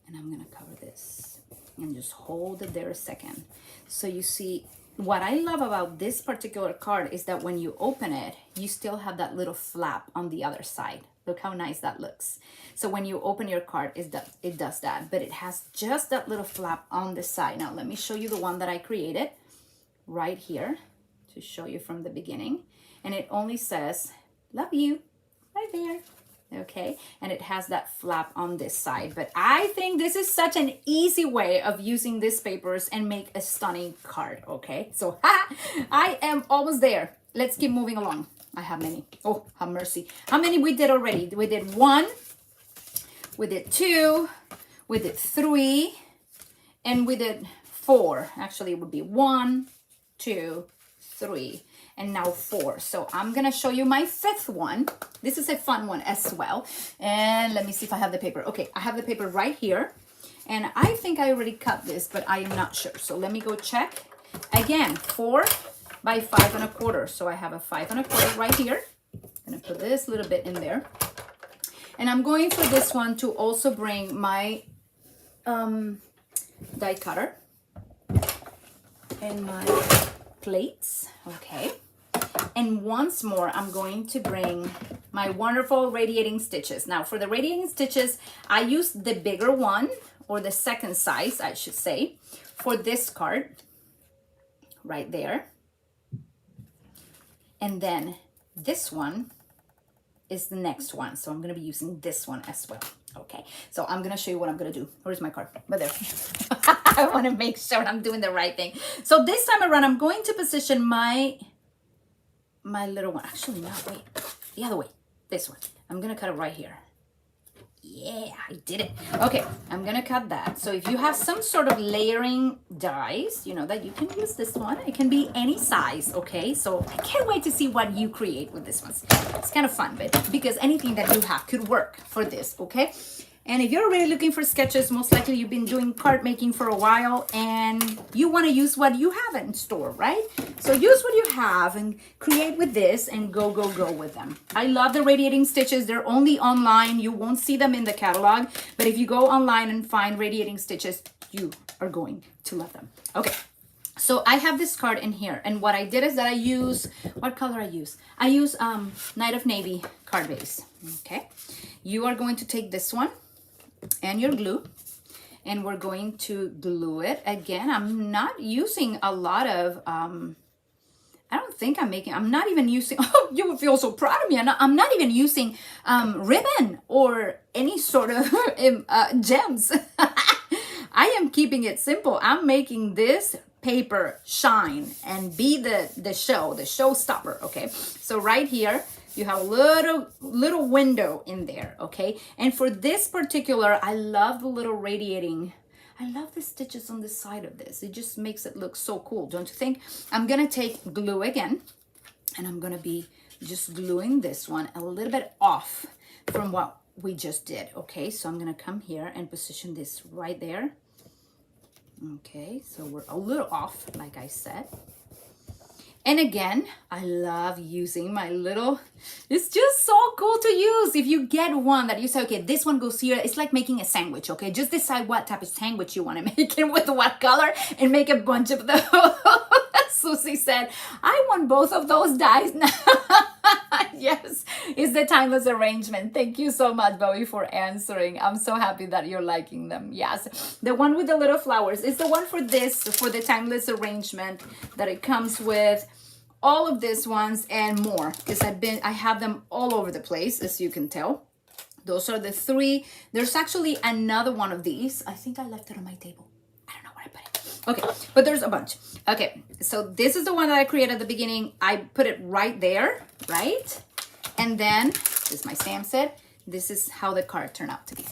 And I'm gonna cover this and just hold it there a second. So you see, what I love about this particular card is that when you open it, you still have that little flap on the other side. Look how nice that looks. So when you open your card, it does that, but it has just that little flap on the side. Now let me show you the one that I created right here to show you from the beginning. And it only says, love you, right there. Okay, and it has that flap on this side, but I think this is such an easy way of using these papers and make a stunning card. Okay, so I am almost there. Let's keep moving along. I have many. Oh, have mercy. How many we did already? We did 1, we did 2, we did 3, and we did 4. Actually, it would be 1, 2, 3. And now 4. So I'm gonna show you my 5th one. This is a fun one as well. And let me see if I have the paper. Okay, I have the paper right here. And I think I already cut this, but I am not sure. So let me go check. Again, 4 by 5 1/4. So I have a 5 1/4 right here. I'm gonna put this little bit in there. And I'm going for this one to also bring my die cutter and my plates. Okay. And once more, I'm going to bring my wonderful radiating stitches. Now for the radiating stitches, I used the bigger one, or the second size, I should say, for this card right there. And then this one is the next one. So I'm gonna be using this one as well. Okay, so I'm gonna show you what I'm gonna do. Where's my card? Right there. I wanna make sure I'm doing the right thing. So this time around, I'm going to position my little one. Actually, no, wait, the other way, this one. I'm gonna cut it right here. Yeah, I did it. Okay, I'm gonna cut that. So if you have some sort of layering dies, you know that you can use this one. It can be any size, okay? So I can't wait to see what you create with this one. It's kind of fun, but because anything that you have could work for this, okay? And if you're really looking for sketches, most likely you've been doing card making for a while and you want to use what you have in store, right? So use what you have and create with this and go with them. I love the radiating stitches. They're only online. You won't see them in the catalog, but if you go online and find radiating stitches, you are going to love them. Okay. So I have this card in here, and what I did is that I use, what color I use? I use Night of Navy card base, okay? You are going to take this one and your glue, and we're going to glue it. Again, I'm not using a lot of, I don't think I'm not even using, oh, you would feel so proud of me. I'm not even using ribbon or any sort of gems. I am keeping it simple. I'm making this paper shine and be the showstopper, okay? So right here, you have a little window in there, okay? And for this particular, I love the little radiating, I love the stitches on the side of this. It just makes it look so cool, don't you think? I'm gonna take glue again, and I'm gonna be just gluing this one a little bit off from what we just did, okay? So I'm gonna come here and position this right there. Okay, so we're a little off, like I said. And again, I love using my little, it's just so cool to use. If you get one that you say, okay, this one goes here, it's like making a sandwich, okay? Just decide what type of sandwich you want to make and with what color and make a bunch of those. Susie said, I want both of those dies now. Yes, it's the timeless arrangement. Thank you so much, Bowie, for answering. I'm so happy that you're liking them. Yes, the one with the little flowers is the one for this, for the timeless arrangement, that it comes with all of these ones and more, because I have them all over the place, as you can tell. Those are the 3. There's actually another one of these. I think I left it on my table. I don't know where I put it. Okay, but there's a bunch. Okay, so this is the one that I created at the beginning. I put it right there, right? And then, this is my stamp set. This is how the card turned out to be.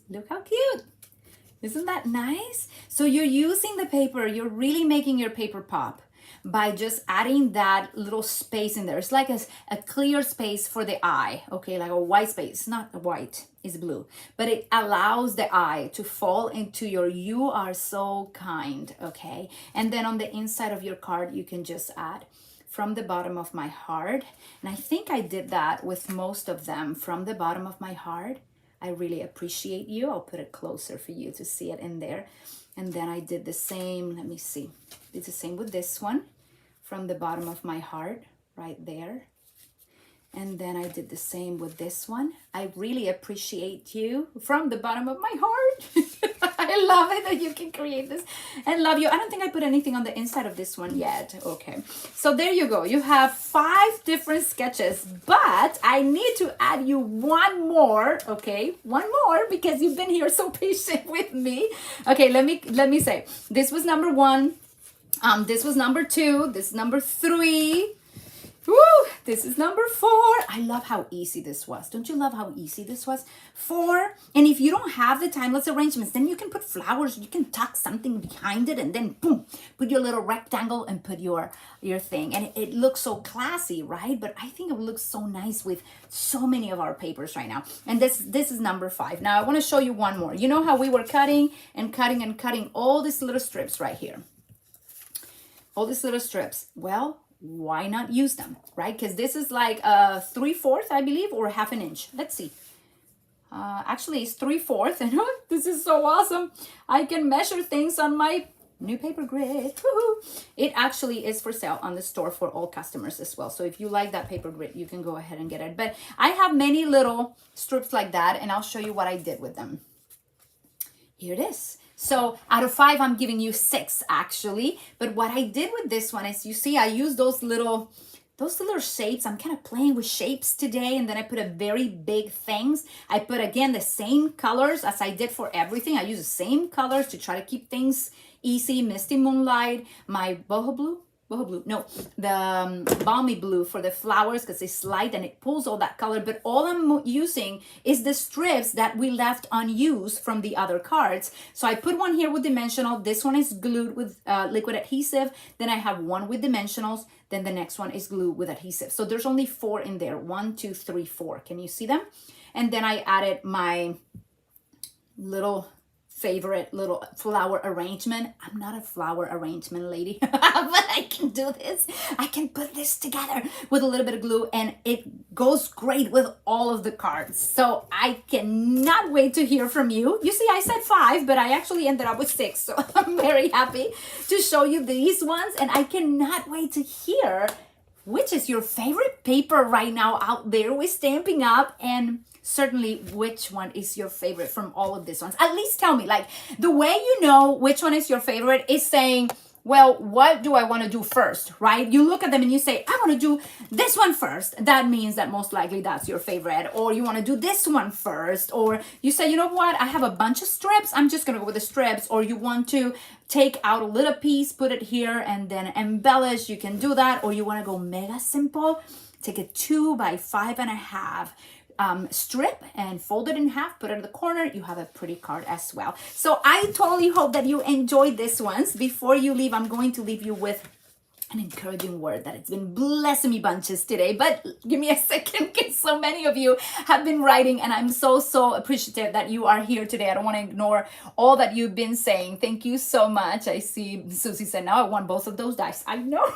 Look how cute. Isn't that nice? So you're using the paper, you're really making your paper pop by just adding that little space in there. It's like a clear space for the eye, okay? Like a white space. It's not white, it's blue. But it allows the eye to fall into your "you are so kind," okay? And then on the inside of your card, you can just add "from the bottom of my heart." And I think I did that with most of them. "From the bottom of my heart, I really appreciate you." I'll put it closer for you to see it in there. And then I did the same, let me see. Did the same with this one. "From the bottom of my heart," right there. And then I did the same with this one. "I really appreciate you from the bottom of my heart." I love it that you can create this and love you. I don't think I put anything on the inside of this one yet. Okay, so there you go. You have 5 different sketches, but I need to add you one more, okay? One more, because you've been here so patient with me. Okay, let me say, this was number 1. This was number 2. This is number 3. Woo! This is number 4. I love how easy this was. Don't you love how easy this was? 4. And if you don't have the timeless arrangements, then you can put flowers. You can tuck something behind it and then boom, put your little rectangle and put your thing. And it looks so classy, right? But I think it looks so nice with so many of our papers right now. And this is number 5. Now I want to show you one more. You know how we were cutting and cutting and cutting all these little strips right here? All these little strips. Well, why not use them, right? Because this is like 3/4, I believe, or 1/2 inch. Let's see. Actually, it's 3/4. And this is so awesome. I can measure things on my new paper grid. Woo-hoo. It actually is for sale on the store for all customers as well. So if you like that paper grid, you can go ahead and get it. But I have many little strips like that, and I'll show you what I did with them. Here it is. So out of 5, I'm giving you 6 actually. But what I did with this one is, you see, I used those little shapes. I'm kind of playing with shapes today. And then I put a very big things. I put, again, the same colors as I did for everything. I use the same colors to try to keep things easy. Misty Moonlight, my boho blue, no, the balmy blue for the flowers, because it's light and it pulls all that color. But all I'm using is the strips that we left unused from the other cards. So I put one here with dimensional. This one is glued with liquid adhesive. Then I have one with dimensionals. Then the next one is glued with adhesive. So there's only 4 in there. 1, 2, 3, 4. Can you see them? And then I added my little favorite little flower arrangement. I'm not a flower arrangement lady, but I can do this. I can put this together with a little bit of glue, and it goes great with all of the cards. So I cannot wait to hear from you. You see, I said 5, but I actually ended up with 6. So I'm very happy to show you these ones, and I cannot wait to hear which is your favorite paper right now out there with Stampin' Up, and certainly which one is your favorite from all of these ones. At least tell me, like, the way you know which one is your favorite is saying, well, what do I want to do first, right? You look at them and you say, I want to do this one first. That means that most likely that's your favorite. Or you want to do this one first. Or you say, you know what? I have a bunch of strips. I'm just going to go with the strips. Or you want to take out a little piece, put it here, and then embellish. You can do that. Or you want to go mega simple. Take a 2 by 5.5 strip and fold it in half, put it in the corner. You have a pretty card as well. So I totally hope that you enjoyed this ones. Before you leave, I'm going to leave you with an encouraging word that it's been blessing me bunches today. But give me a second, because so many of you have been writing, and I'm so appreciative that you are here today. I don't want to ignore all that you've been saying. Thank you so much. I see Susie said, now I want both of those dice. I know.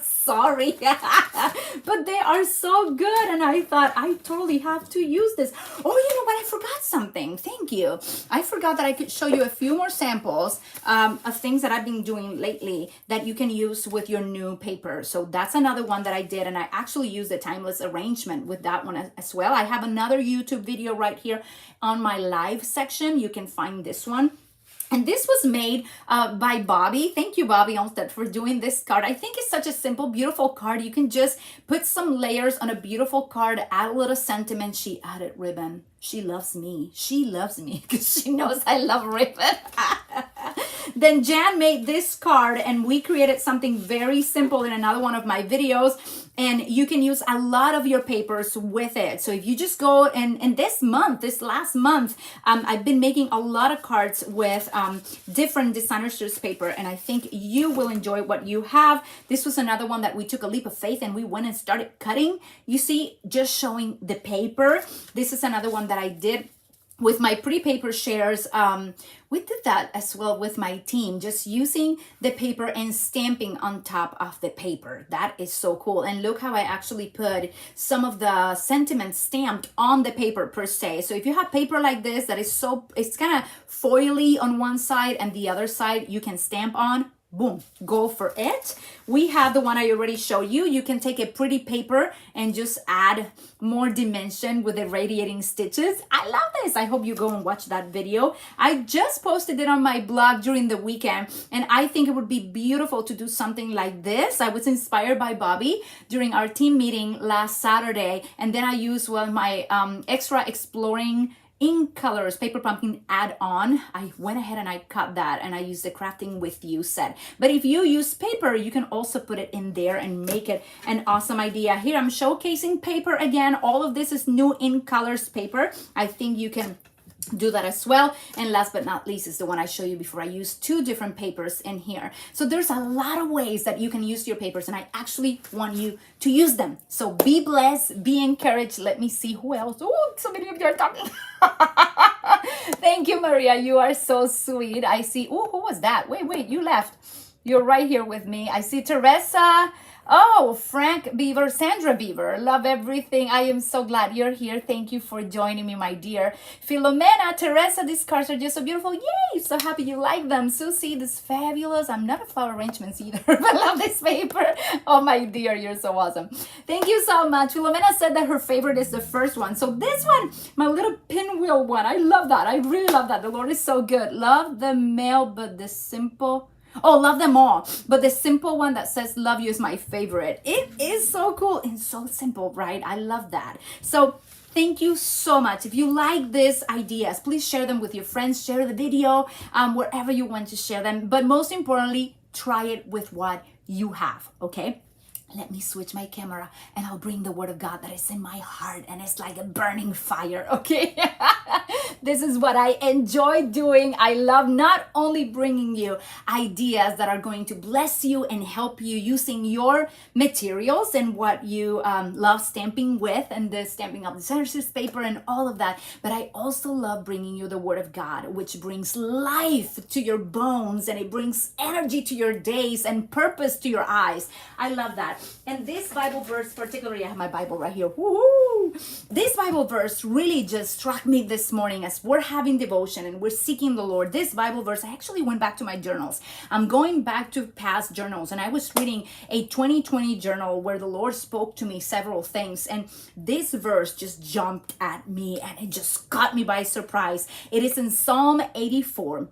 Sorry. But they are so good, and I thought I totally have to use this. Oh, you know what? I forgot something. Thank you. I forgot that I could show you a few more samples of things that I've been doing lately that you can use with your new paper. So that's another one that I did, and I actually used a timeless arrangement with that one as well. I have another YouTube video right here on my live section. You can find this one. And this was made by Bobby. Thank you, Bobby Olmsted, for doing this card. I think it's such a simple, beautiful card. You can just put some layers on a beautiful card, add a little sentiment. She added ribbon. She loves me. She loves me because she knows I love ribbon. Then Jan made this card, and we created something very simple in another one of my videos, and you can use a lot of your papers with it. So if you just go and this last month, I've been making a lot of cards with different designer series paper, and I think you will enjoy what you have. This was another one that we took a leap of faith and we went and started cutting. You see, just showing the paper. This is another one that I did with my pretty paper shares. We did that as well with my team, just using the paper and stamping on top of the paper. That is so cool. And look how I actually put some of the sentiments stamped on the paper per se. So if you have paper like this that is it's kind of foily on one side and the other side you can stamp on, boom, go for it. We have the one I already showed you. You can take a pretty paper and just add more dimension with the radiating stitches. I love this. I hope you go and watch that video. I just posted it on my blog during the weekend, and I think it would be beautiful to do something like this. I was inspired by Bobby during our team meeting last Saturday, and then I used my extra exploring ink colors paper pumpkin add-on. I went ahead and I cut that, and I used the crafting with you set. But if you use paper, you can also put it in there and make it an awesome idea. Here I'm showcasing paper again. All of this is new ink colors paper. I think you can do that as well. And last but not least is the one I show you before. I use 2 different papers in here. So there's a lot of ways that you can use your papers, and I actually want you to use them. So be blessed, be encouraged. Let me see who else. Oh, so many of you are talking. Thank you, Maria. You are so sweet. I see. Oh, who was that? Wait, you left. You're right here with me. I see Teresa. Oh, Frank Beaver, Sandra Beaver, love everything. I am so glad you're here. Thank you for joining me, my dear. Filomena, Teresa, these cards are just so beautiful. Yay, so happy you like them. Susie, this is fabulous. I'm not a flower arrangements either, but I love this paper. Oh, my dear, you're so awesome. Thank you so much. Filomena said that her favorite is the first one. So this one, my little pinwheel one, I love that. I really love that. The Lord is so good. Love the mail, but the simple... Oh, love them all. But the simple one that says love you is my favorite. It is so cool and so simple, right? I love that. So thank you so much. If you like these ideas, please share them with your friends. Share the video wherever you want to share them. But most importantly, try it with what you have, okay? Let me switch my camera and I'll bring the word of God that is in my heart, and it's like a burning fire, okay? This is what I enjoy doing. I love not only bringing you ideas that are going to bless you and help you using your materials and what you love stamping with, and the Stamping Up designer series paper and all of that, but I also love bringing you the word of God, which brings life to your bones, and it brings energy to your days and purpose to your eyes. I love that. And this Bible verse, particularly, I have my Bible right here. Woo-hoo! This Bible verse really just struck me this morning as we're having devotion and we're seeking the Lord. This Bible verse, I actually went back to my journals. I'm going back to past journals, and I was reading a 2020 journal where the Lord spoke to me several things, and this verse just jumped at me and it just caught me by surprise. It is in Psalm 84,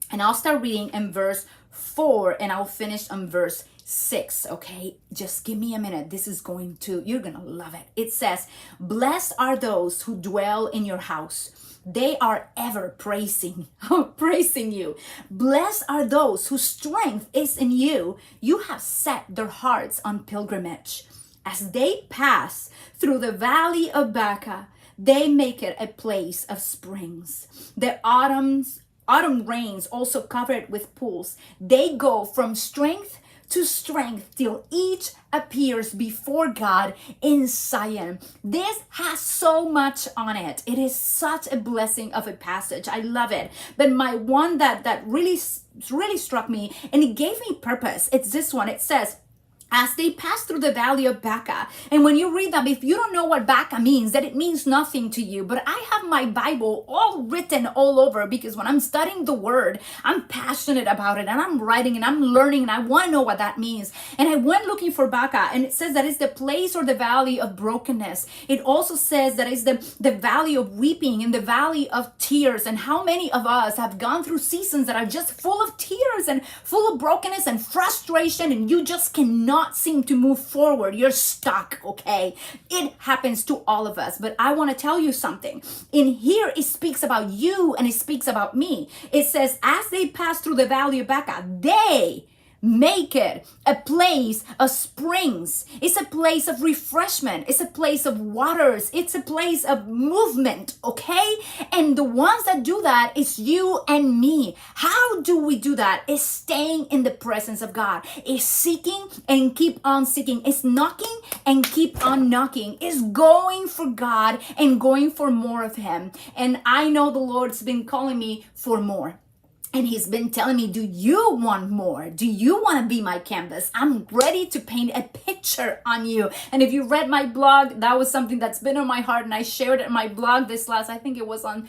and I'll start reading in verse 4 and I'll finish on verse 6, okay? Just give me a minute. You're gonna love it. It says, blessed are those who dwell in your house. They are ever praising you. Blessed are those whose strength is in you. You have set their hearts on pilgrimage. As they pass through the valley of Baca, they make it a place of springs. The autumn rains also cover it with pools. They go from strength to strength till each appears before God in Zion. This has so much on it. It is such a blessing of a passage. I love it. But my one that really struck me, and it gave me purpose, it's this one. It says, as they pass through the valley of Baca. And when you read that, if you don't know what Baca means, that it means nothing to you. But I have my Bible all written all over, because when I'm studying the word, I'm passionate about it, and I'm writing and I'm learning, and I want to know what that means. And I went looking for Baca, and it says that it's the place or the valley of brokenness. It also says that it's the valley of weeping and the valley of tears. And how many of us have gone through seasons that are just full of tears and full of brokenness and frustration, and you just cannot seem to move forward. You're stuck, okay? It happens to all of us. But I want to tell you something. In here, it speaks about you and it speaks about me. It says, as they pass through the valley of Baca, they make it a place of springs. It's a place of refreshment. It's a place of waters. It's a place of movement, okay? And the ones that do that is you and me. How do we do that? It's staying in the presence of God. It's seeking and keep on seeking. It's knocking and keep on knocking. It's going for God and going for more of Him. And I know the Lord's been calling me for more. And He's been telling me, do you want more? Do you want to be my canvas? I'm ready to paint a picture on you. And if you read my blog, that was something that's been on my heart. And I shared it in my blog this last, I think it was on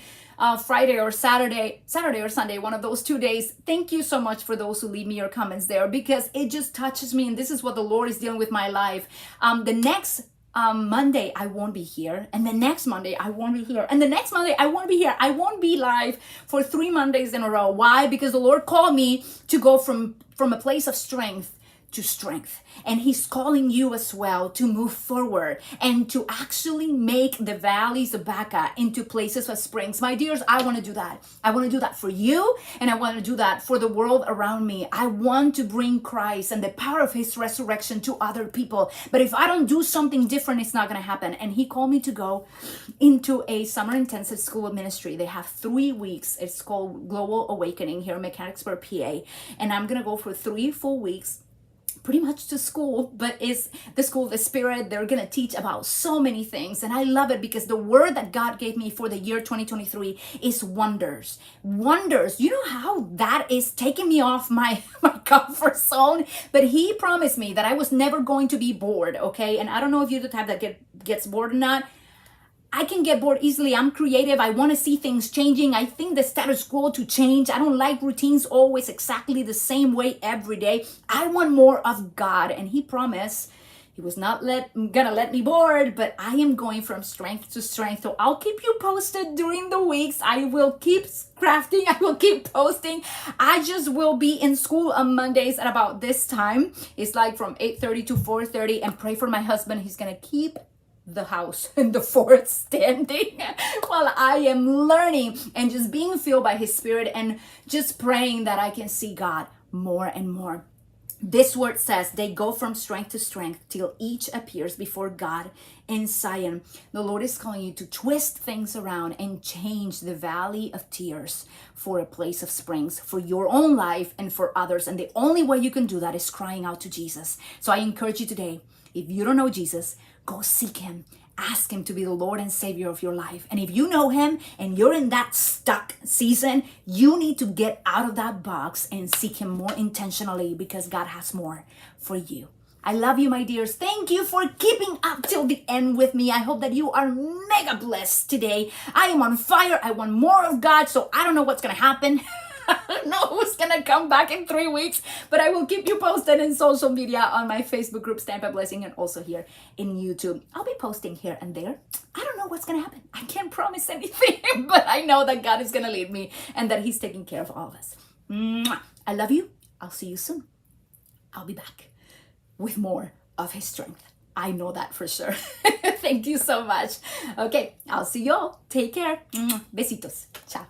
Friday or Saturday or Sunday, one of those 2 days. Thank you so much for those who leave me your comments there, because it just touches me. And this is what the Lord is dealing with my life. The next Monday, I won't be here. And the next Monday, I won't be here. And the next Monday, I won't be here. I won't be live for 3 Mondays in a row. Why? Because the Lord called me to go from a place of strength to strength. And He's calling you as well to move forward and to actually make the valleys of Baca into places of springs. My dears, I want to do that. I want to do that for you, and I want to do that for the world around me. I want to bring Christ and the power of His resurrection to other people. But if I don't do something different, it's not going to happen. And He called me to go into a summer intensive school of ministry. They have 3 weeks. It's called Global Awakening here in Mechanicsburg, PA. And I'm going to go for 3 full weeks, pretty much to school, but it's the school of the Spirit. They're going to teach about so many things. And I love it, because the word that God gave me for the year 2023 is wonders. Wonders. You know how that is taking me off my comfort zone? But He promised me that I was never going to be bored, okay? And I don't know if you're the type that gets bored or not. I can get bored easily. I'm creative. I want to see things changing. I think the status quo to change. I don't like routines always exactly the same way every day. I want more of God. And He promised He was not gonna let me bored, but I am going from strength to strength. So I'll keep you posted during the weeks. I will keep crafting. I will keep posting. I just will be in school on Mondays at about this time. It's like from 8:30 to 4:30. And pray for my husband. He's gonna keep the house and the fort standing while I am learning and just being filled by His Spirit, and just praying that I can see God more and more. This word says they go from strength to strength till each appears before God in Zion. The Lord is calling you to twist things around and change the valley of tears for a place of springs for your own life and for others. And the only way you can do that is crying out to Jesus. So I encourage you today, if you don't know Jesus, go seek Him. Ask Him to be the Lord and Savior of your life. And if you know Him and you're in that stuck season, you need to get out of that box and seek Him more intentionally, because God has more for you. I love you, my dears. Thank you for keeping up till the end with me. I hope that you are mega blessed today. I am on fire. I want more of God, so I don't know what's going to happen. I don't know who's gonna come back in 3 weeks, but I will keep you posted in social media, on my Facebook group Stampin'Up Blessing, and also here in YouTube. I'll be posting here and there. I don't know what's gonna happen. I can't promise anything, but I know that God is gonna lead me and that He's taking care of all of us. Mwah. I love you. I'll see you soon. I'll be back with more of His strength. I know that for sure. Thank you so much. Okay, I'll see you all. Take care. Besitos. Ciao.